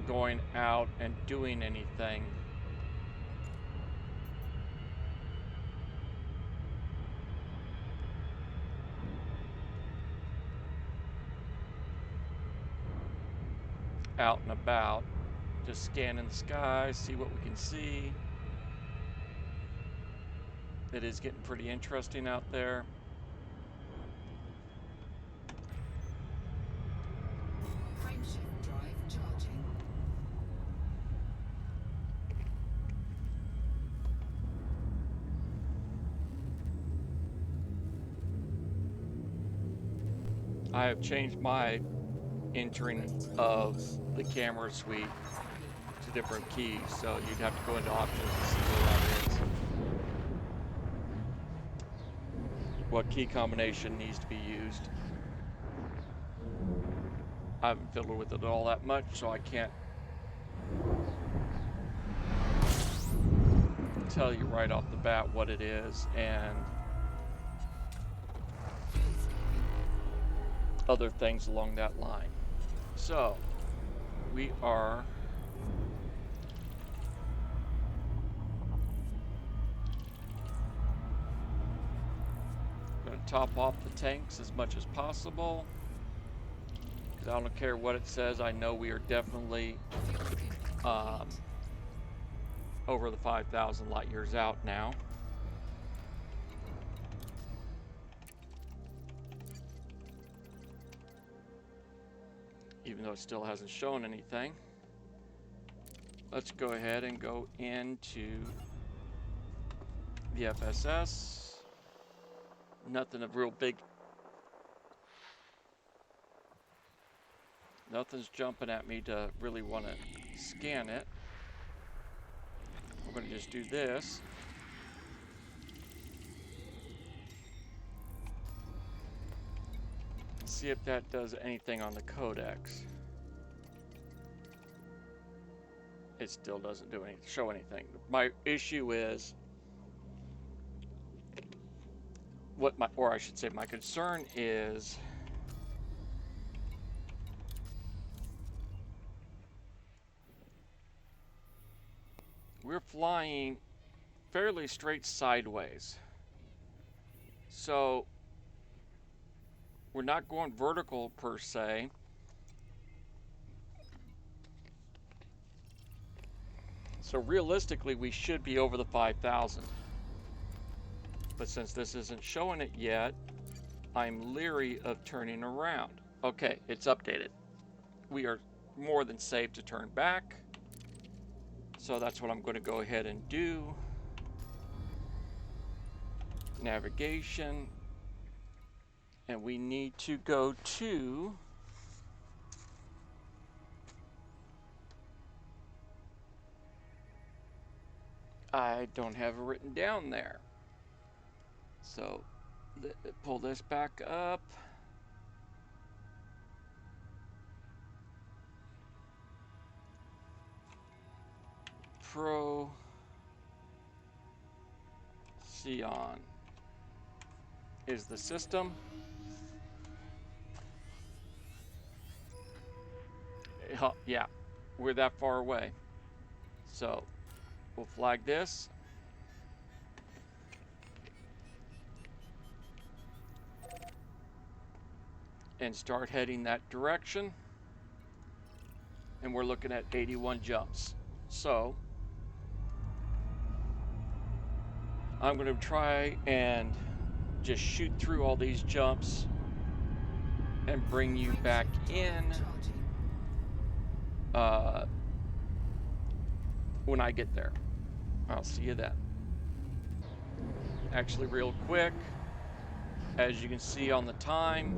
going out and doing anything. Out and about, just scanning the sky, see what we can see. It is getting pretty interesting out there. Frameshift drive charging. I have changed my entering of the camera suite to different keys, so you'd have to go into options to see where that is. What key combination needs to be used. I haven't fiddled with it all that much, so I can't tell you right off the bat what it is and Fuel scooping. other things along that line. So, we are going to top off the tanks as much as possible. Because I don't care what it says, I know we are definitely Fuel scooping complete. over the 5,000 light years out now. Even though it still hasn't shown anything. Let's go ahead and go into the FSS. Nothing of real big. Nothing's jumping at me to really want to scan it. We're going to just do this. See if that does anything on the codex. It still doesn't do any, show anything. My issue is or I should say my concern is we're flying fairly straight sideways. So we're not going vertical per se. So realistically, we should be over the 5,000. But since this isn't showing it yet, I'm leery of turning around. Okay, it's updated. We are more than safe to turn back. So that's what I'm going to go ahead and do. Navigation. And we need to go to... I don't have it written down there. So pull this back up. Pro Xeon is the system. Yeah, we're that far away. So we'll flag this. And start heading that direction. And we're looking at 81 jumps. So I'm going to try and just shoot through all these jumps and bring you back in when I get there. I'll see you then. Actually, real quick, as you can see on the time,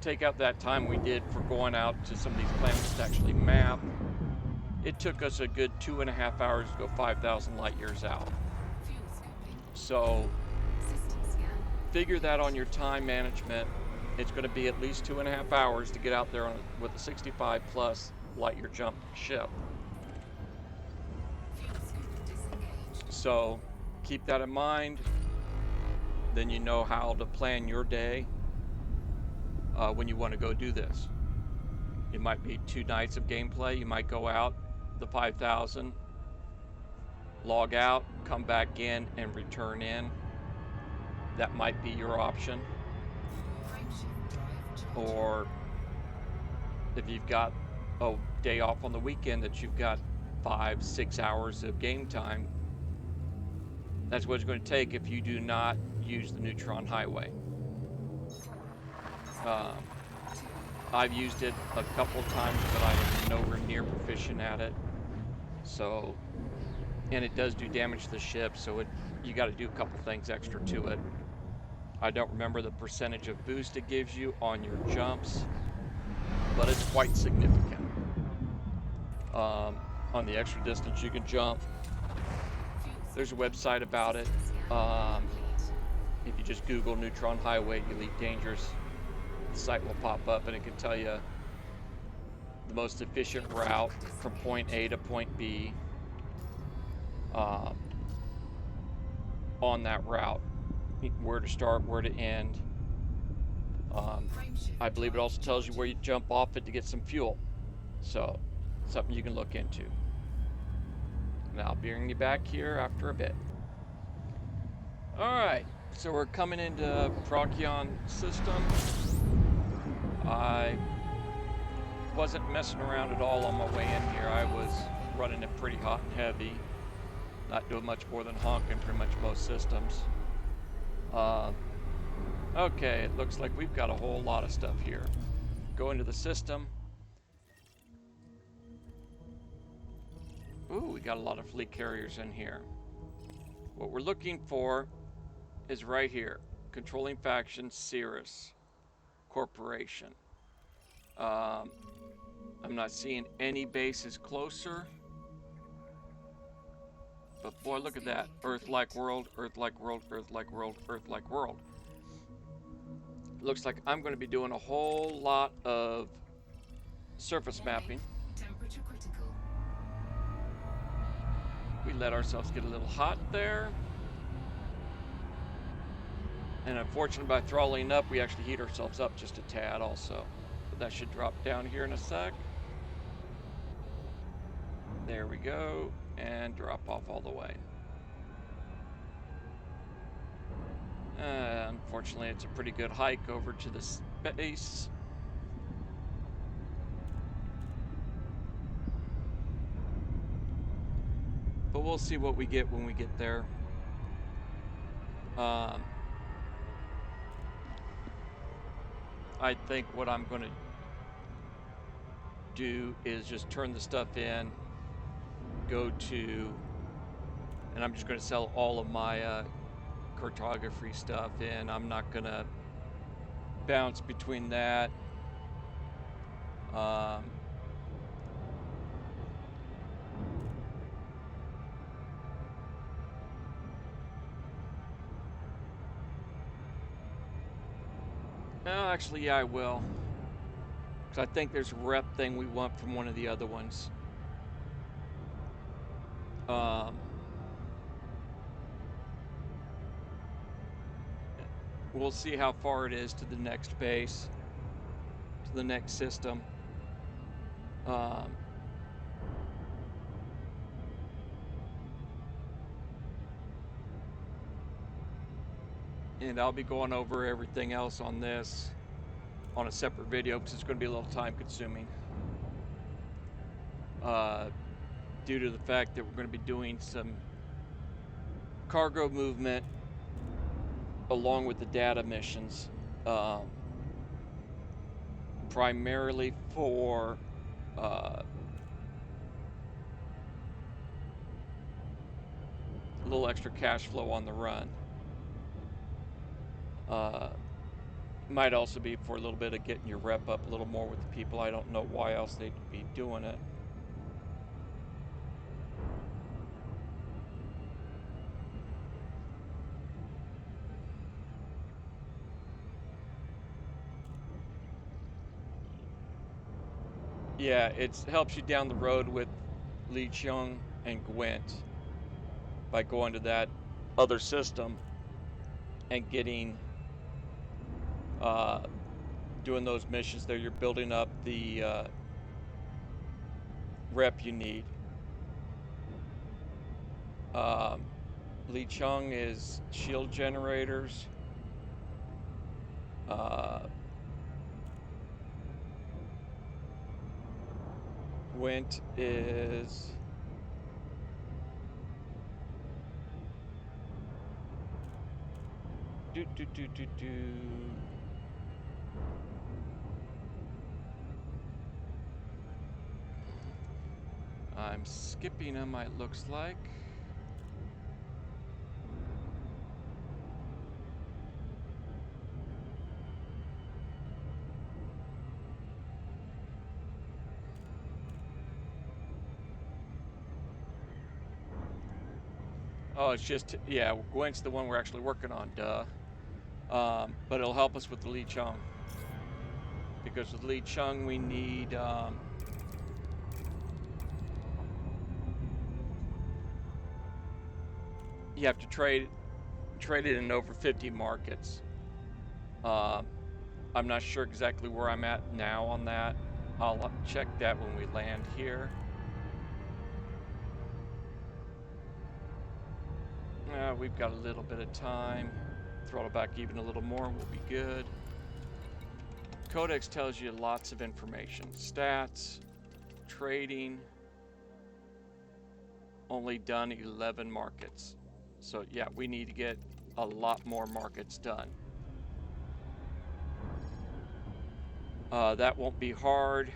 take out that time we did for going out to some of these planets to actually map. It took us a good 2.5 hours to go 5,000 light years out. So figure that on your time management. It's going to be at least 2.5 hours to get out there with a 65 plus light year jump ship. So keep that in mind. Then you know how to plan your day when you want to go do this. It might be 2 nights of gameplay. You might go out the 5,000, log out, come back in, and return in. That might be your option. Or if you've got a day off on the weekend that you've got 5-6 hours of game time, that's what it's going to take if you do not use the Neutron Highway. I've used it a couple of times, but I am nowhere near proficient at it. So, and it does do damage to the ship, so you got to do a couple things extra to it. I don't remember the percentage of boost it gives you on your jumps, but it's quite significant. On the extra distance you can jump, there's a website about it. If you just Google Neutron Highway Elite Dangerous, the site will pop up and it can tell you the most efficient route from point A to point B on that route, where to start, where to end. I believe it also tells you where you jump off it to get some fuel. So, something you can look into. And I'll bring you back here after a bit. Alright, so we're coming into Procyon system. I wasn't messing around at all on my way in here. I was running it pretty hot and heavy. Not doing much more than honking pretty much most systems. Okay, it looks like we've got a whole lot of stuff here. Go into the system. Ooh, we got a lot of fleet carriers in here. What we're looking for is right here. Controlling faction, Cirrus Corporation. I'm not seeing any bases closer. But boy, look at that. Earth-like world, Earth-like world, Earth-like world, Earth-like world. Looks like I'm going to be doing a whole lot of surface mapping. Temperature critical. We let ourselves get a little hot there. And unfortunately, by throttling up, we actually heat ourselves up just a tad also. But that should drop down here in a sec. There we go. and drop off all the way. Unfortunately, it's a pretty good hike over to the base. But we'll see what we get when we get there. I think what I'm going to do is just turn the stuff in, go to, and I'm just going to sell all of my cartography stuff in. I'm not going to bounce between that. No, actually, yeah, I will. Because I think there's a rep thing we want from one of the other ones. We'll see how far it is to the next base, to the next system. And I'll be going over everything else on this on a separate video because it's going to be a little time consuming. Due to the fact that we're going to be doing some cargo movement along with the data missions, primarily for a little extra cash flow on the run. Might also be for a little bit of getting your rep up a little more with the people. I don't know why else they'd be doing it. Yeah, it helps you down the road with Licheng and Gwent by going to that other system and getting doing those missions there. You're building up the rep you need. Licheng is shield generators. Gwent is I'm skipping them, it looks like. Oh, it's just, yeah, Gwent's the one we're actually working on, duh. But it'll help us with the Licheng. Because with Licheng we need, you have to trade it in over 50 markets. I'm not sure exactly where I'm at now on that. I'll check that when we land here. We've got a little bit of time. Throttle back even a little more and we'll be good. Codex tells you lots of information. Stats, trading, only done 11 markets. So yeah, we need to get a lot more markets done. That won't be hard.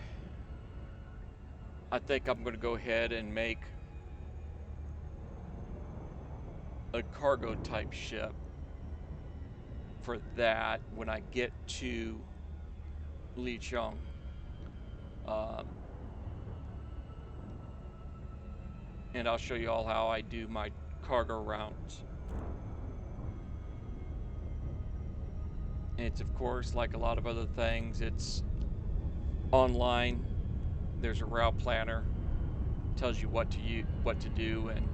I think I'm going to go ahead and make a cargo type ship for that when I get to Licheng. And I'll show you all how I do my cargo routes. It's of course like a lot of other things, it's online. There's a route planner, tells you what to do and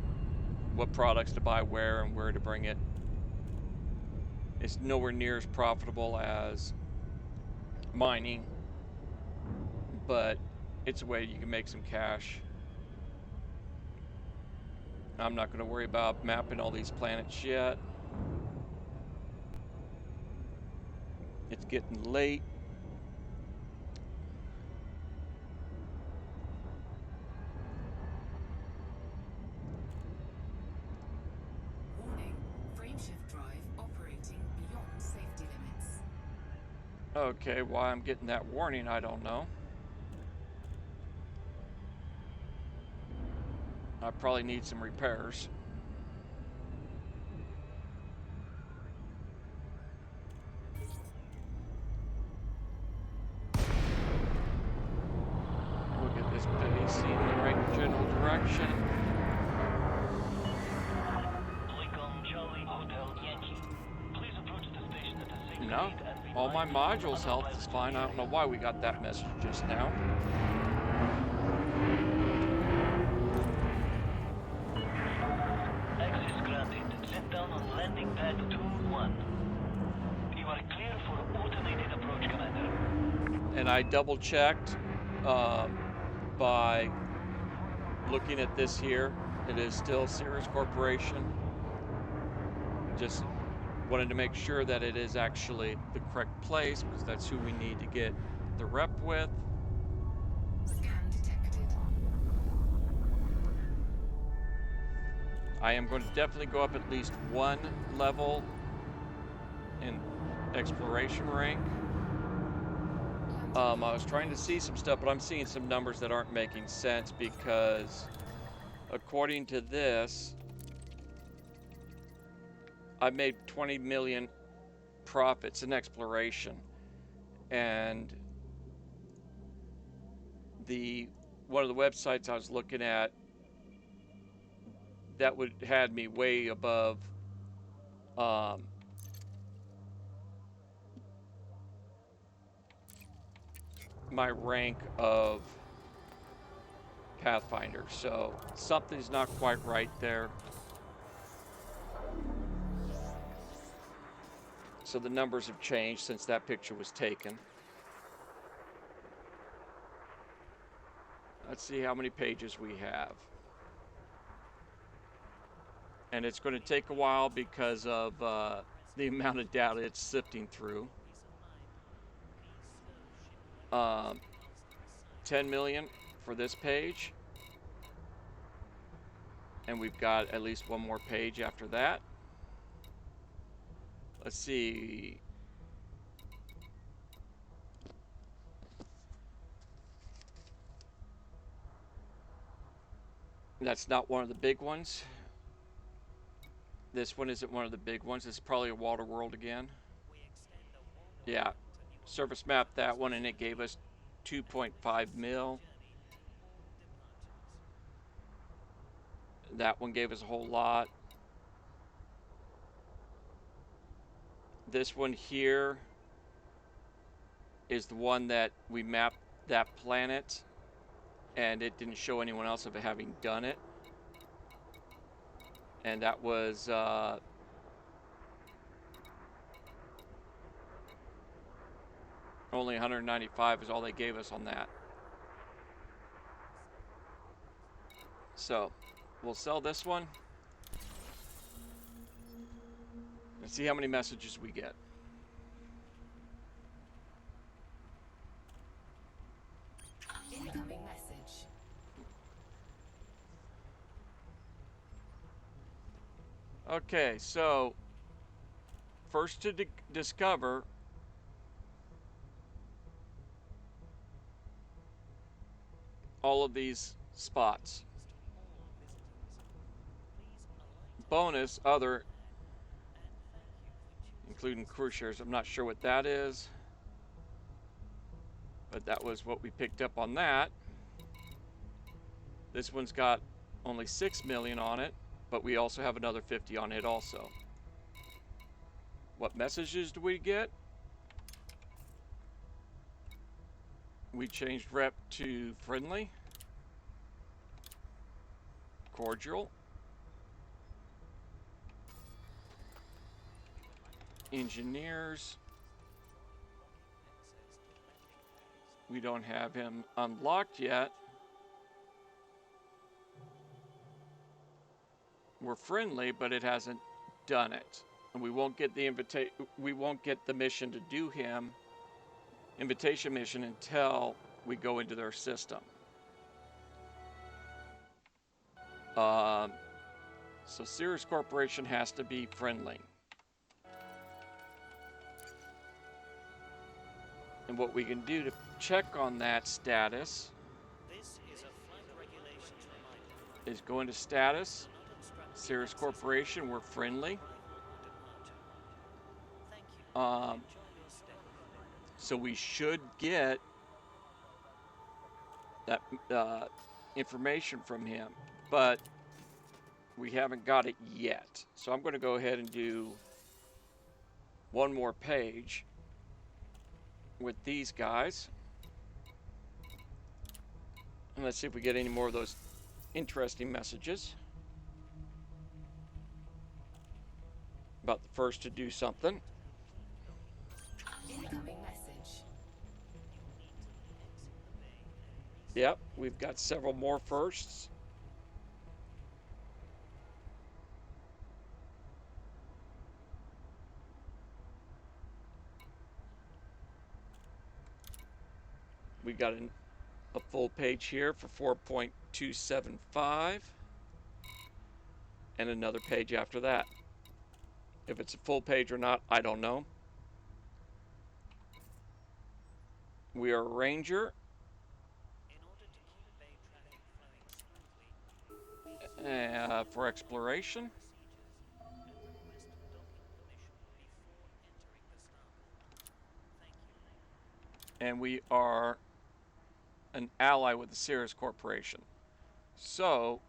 what products to buy where and where to bring it. It's nowhere near as profitable as mining, but it's a way you can make some cash. I'm not going to worry about mapping all these planets yet. It's getting late. Warning, frameshift drive operating beyond safety limits. Okay, why I'm getting that warning, I don't know. I probably need some repairs. We'll get this base in the right general direction. Lincoln Charlie Hotel Yankee. Please approach the station at a safe No, speed and be all my mindful of modules' health is fine. I don't know why we got that message just now. Access granted. Sit down on landing pad 2-1. You are clear for automated approach, Commander. And I double checked by looking at this here. It is still Cirrus Corporation. Just wanted to make sure that it is actually the correct place, because that's who we need to get the rep with. Scan detected. I am going to definitely go up at least one level in exploration rank. I was trying to see some stuff, but I'm seeing some numbers that aren't making sense, because according to this, I made 20 million profits in exploration, and one of the websites I was looking at, that would had me way above my rank of Pathfinder, so something's not quite right there. So the numbers have changed since that picture was taken. Let's see how many pages we have. And it's going to take a while because of the amount of data it's sifting through. 10 million for this page. And we've got at least one more page after that. Let's see. That's not one of the big ones. This one isn't one of the big ones. It's probably a water world again. Yeah, surface mapped that one, and it gave us 2.5 mil. That one gave us a whole lot. This one here is the one that we mapped that planet, and it didn't show anyone else of it having done it. And that was only 195 is all they gave us on that. So we'll sell this one and see how many messages we get. Incoming message. Okay, so first to discover all of these spots. Bonus, other, including crew shares. I'm not sure what that is, but that was what we picked up on that. This one's got only 6 million on it, but we also have another 50 on it also. What messages do we get? We changed rep to friendly, cordial, engineers. We don't have him unlocked yet. we're friendly, but it hasn't done it. And we won't get the mission to do him, invitation mission, until we go into their system. So Cirrus Corporation has to be friendly. And what we can do to check on that status is go into status, Cirrus Corporation, we're friendly. So we should get that information from him, but we haven't got it yet. So I'm going to go ahead and do one more page with these guys. And let's see if we get any more of those interesting messages about the first to do something. Incoming message. Yep, we've got several more firsts. We got a full page here for 4.275 and another page after that. If it's a full page or not, I don't know. We are a Ranger. For exploration. And we are an ally with the Cirrus Corporation. So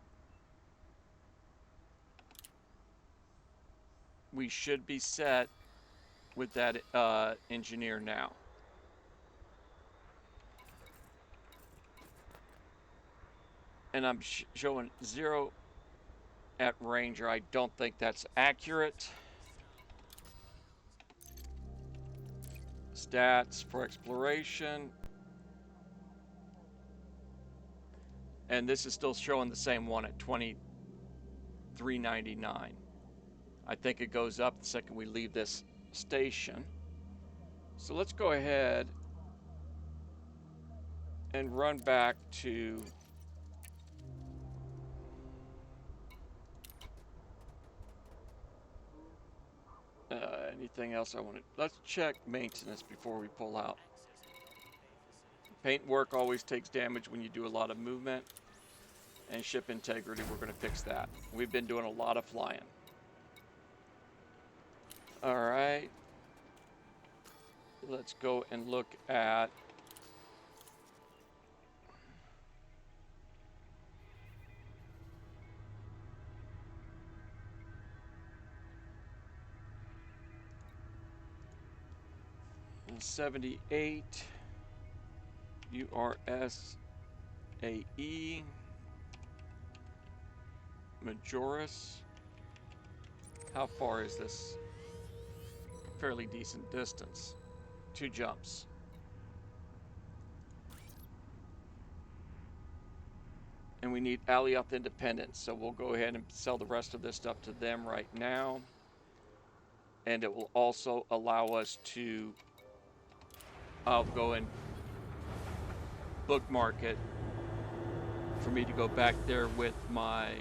we should be set with that engineer now. And I'm showing 0 at Ranger. I don't think that's accurate. Stats for exploration. And this is still showing the same one at 2399. I think it goes up the second we leave this station. So let's go ahead and run back to anything else I want to... Let's check maintenance before we pull out. Paint work always takes damage when you do a lot of movement. And ship integrity, we're going to fix that. We've been doing a lot of flying. Alright. Let's go and look at... $78 URSAE Majoris. How far is this? Fairly decent distance. 2 jumps. And we need Alioth Independence, so we'll go ahead and sell the rest of this stuff to them right now. And it will also allow us to... I'll go and bookmark it for me to go back there with my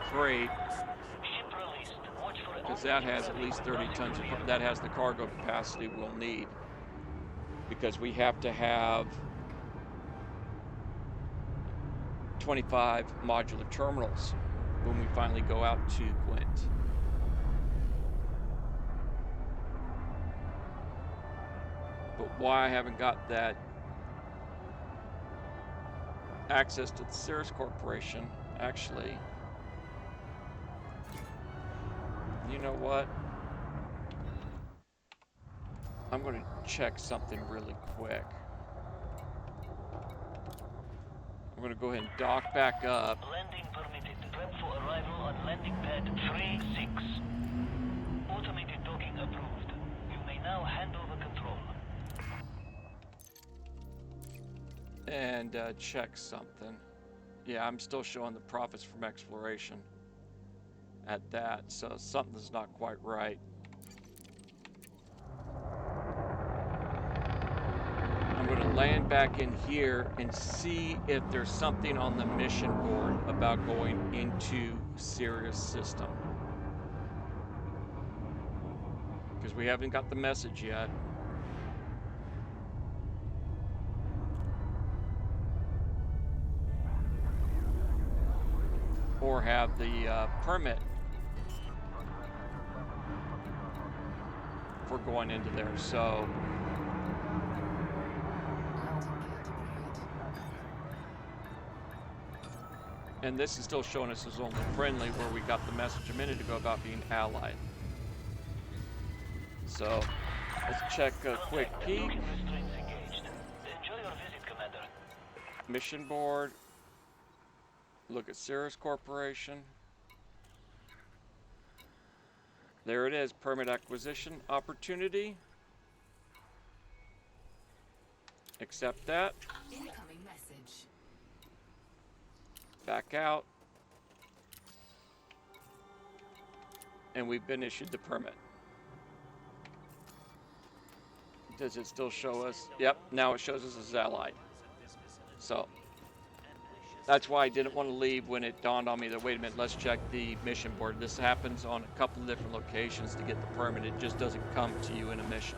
crate, because that has at least 30 tons of, that has the cargo capacity we'll need, because we have to have 25 modular terminals when we finally go out to Gwent. But why I haven't got that access to the Cirrus Corporation, actually, you know what? I'm going to check something really quick. I'm going to go ahead and dock back up. Landing permitted. Prep for arrival on landing pad 36. Automated docking approved. You may now hand over control. And check something. Yeah, I'm still showing the profits from exploration at that, so something's not quite right. I'm going to land back in here and see if there's something on the mission board about going into Sirius system. Because we haven't got the message yet. Or have the permit for going into there. So and this is still showing us as only friendly, where we got the message a minute ago about being allied. So let's check a quick peek. Enjoy your visit, Commander. Mission board. Look at Cirrus Corporation. There it is, permit acquisition opportunity. Accept that. Incoming message. Back out. And we've been issued the permit. Does it still show us? Yep, now it shows us as allied. So that's why I didn't want to leave when it dawned on me that, wait a minute, let's check the mission board. This happens on a couple of different locations to get the permit. It just doesn't come to you in a mission.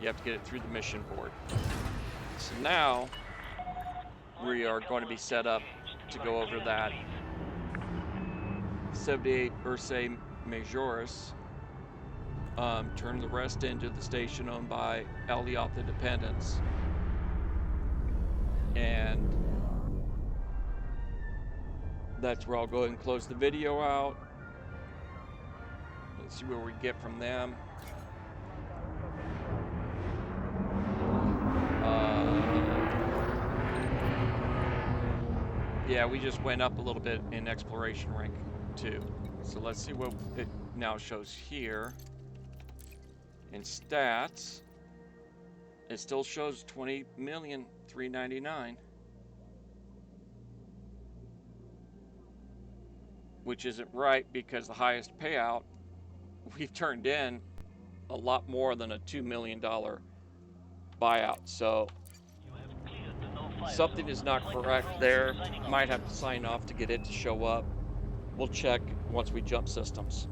You have to get it through the mission board. So now we are going to be set up to go over that 78 Ursae Majoris. Turn the rest into the station owned by Aliatha Dependence. And that's where I'll go ahead and close the video out. Let's see where we get from them. Yeah, we just went up a little bit in exploration rank too. So let's see what it now shows here. In stats, it still shows 20,399,000. Which isn't right, because the highest payout we've turned in a lot more than a $2 million buyout. So something is not correct there. Might have to sign off to get it to show up. We'll check once we jump systems.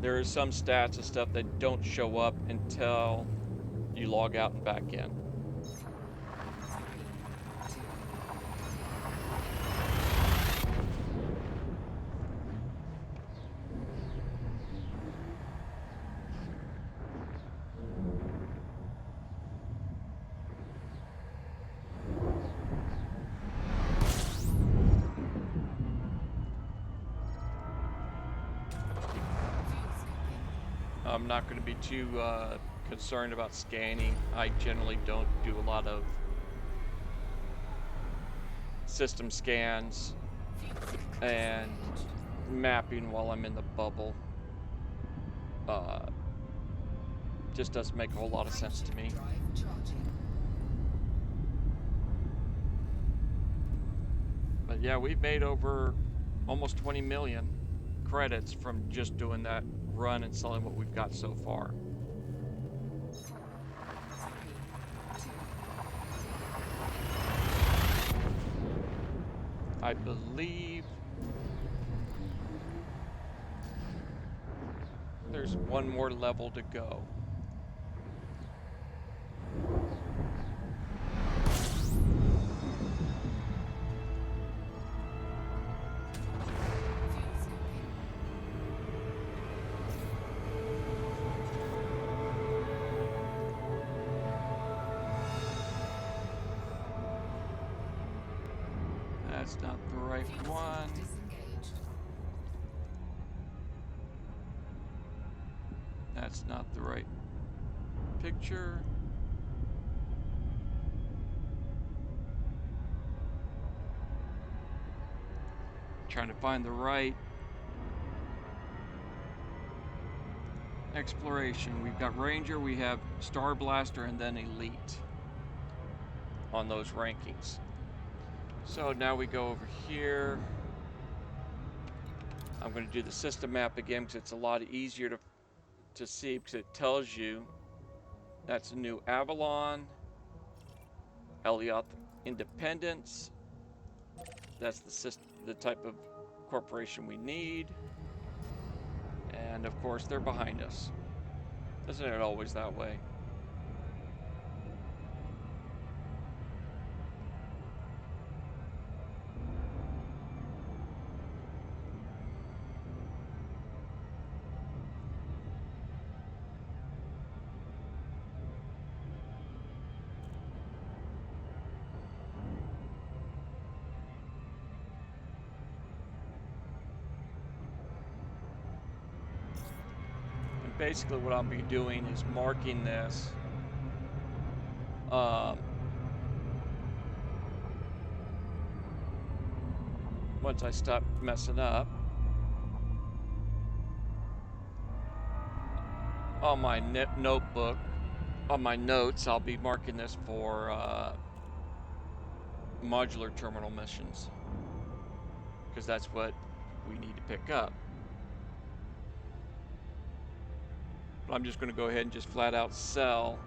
There is some stats and stuff that don't show up until you log out and back in. I'm not going to be too concerned about scanning. I generally don't do a lot of system scans and mapping while I'm in the bubble. Just doesn't make a whole lot of sense to me. But yeah, we've made over almost 20 million credits from just doing that run and selling what we've got so far. I believe there's one more level to go. That's not the right one. That's not the right picture. Trying to find the right exploration. We've got Ranger, we have Star Blaster, and then Elite. on those rankings. So now we go over here. I'm going to do the system map again because it's a lot easier to see, because it tells you that's a new Avalon, Elliott Independence. That's the type of corporation we need. And of course, they're behind us. Isn't it always that way? Basically what I'll be doing is marking this once I stop messing up on my notebook, on my notes. I'll be marking this for modular terminal missions, because that's what we need to pick up. I'm just going to go ahead and just flat out sell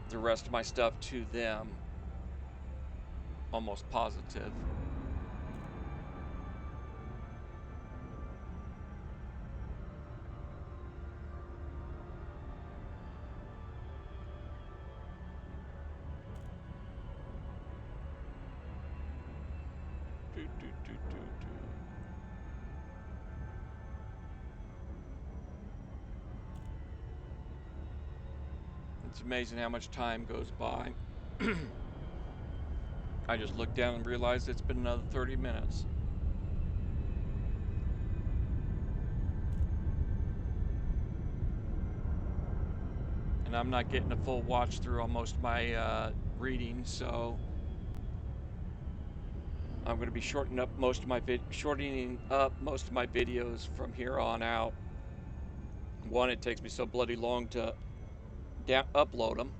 the rest of my stuff to them. Almost positive. It's amazing how much time goes by. I just looked down and realized it's been another 30 minutes. And I'm not getting a full watch through on most of my reading, so I'm going to be shortening up most of my videos from here on out. One, it takes me so bloody long to upload them,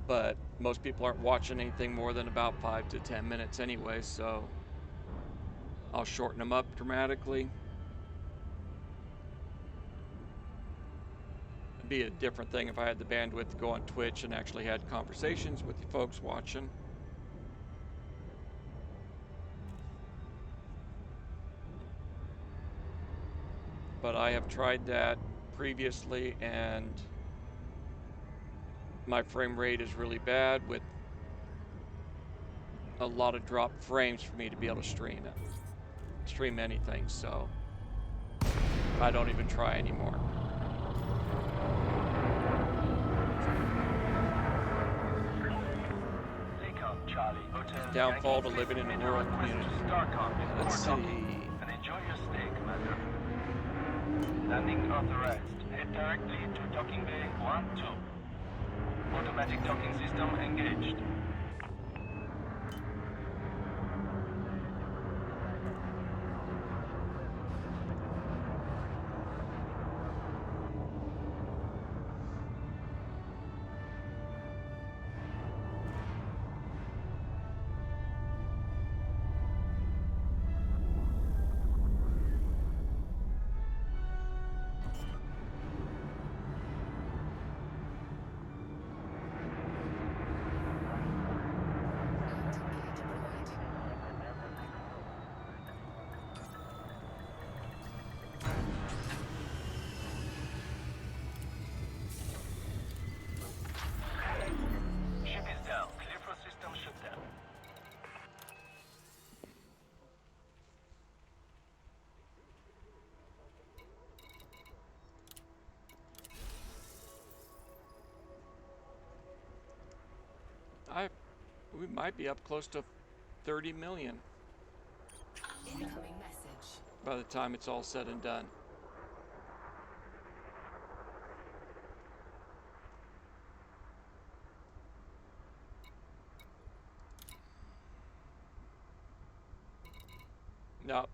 but most people aren't watching anything more than about 5 to 10 minutes anyway, so I'll shorten them up dramatically. It'd be a different thing if I had the bandwidth to go on Twitch and actually had conversations with you folks watching. But I have tried that previously, and my frame rate is really bad, with a lot of dropped frames for me to be able to stream anything, so I don't even try anymore. Downfall to living in a rural community. Let's see. And enjoy your stay, Commander. Landing authorized. Head directly to docking bay 1-2. Automatic docking system engaged. We might be up close to 30 million Incoming message. by the time it's all said and done. Now,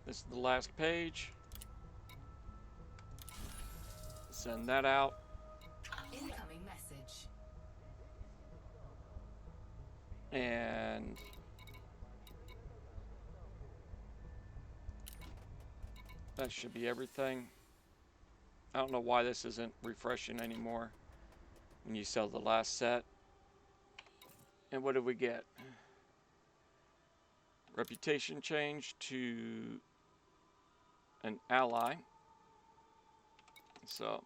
this is the last page. Send that out. Incoming message. And that should be everything. I don't know why this isn't refreshing anymore when you sell the last set. And what did we get? Reputation change to an ally. So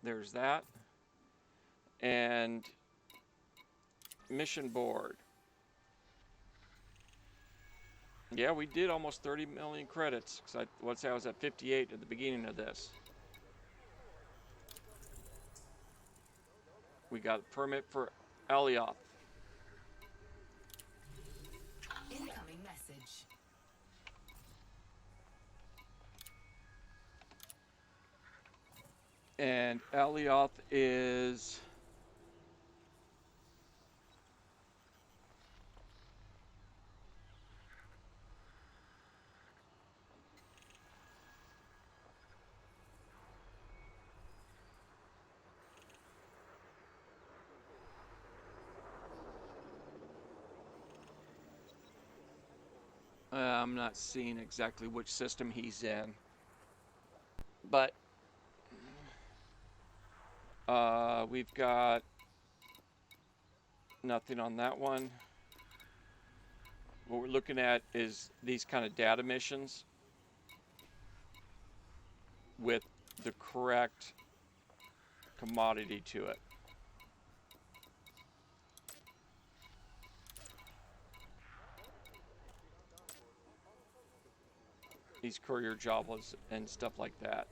there's that. And mission board. Yeah, we did almost 30 million credits. Because let's say I was at 58 at the beginning of this. We got a permit for Alioth. Incoming message. And Alioth is... I'm not seeing exactly which system he's in. But we've got nothing on that one. What we're looking at is these kind of data missions with the correct commodity to it. These courier jobs and stuff like that.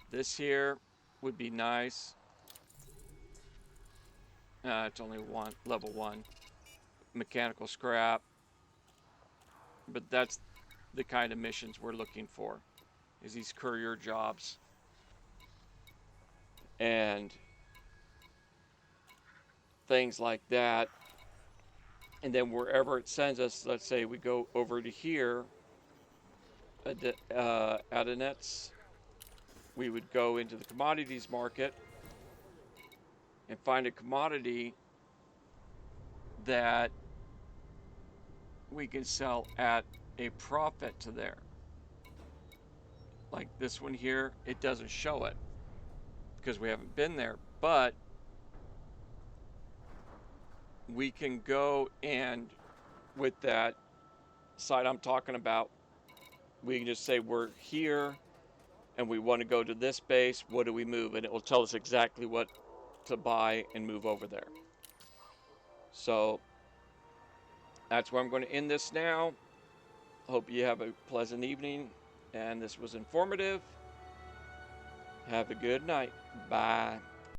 This here would be nice. It's only level 1. Mechanical scrap. But that's the kind of missions we're looking for. Is these courier jobs. And things like that. And then wherever it sends us, let's say we go over to here, Adonets, we would go into the commodities market and find a commodity that we can sell at a profit to there. Like this one here, it doesn't show it because we haven't been there, but we can go and with that site I'm talking about, we can just say we're here and we want to go to this base. What do we move? And it will tell us exactly what to buy and move over there. So that's where I'm going to end this now. Hope you have a pleasant evening and this was informative. Have a good night. Bye.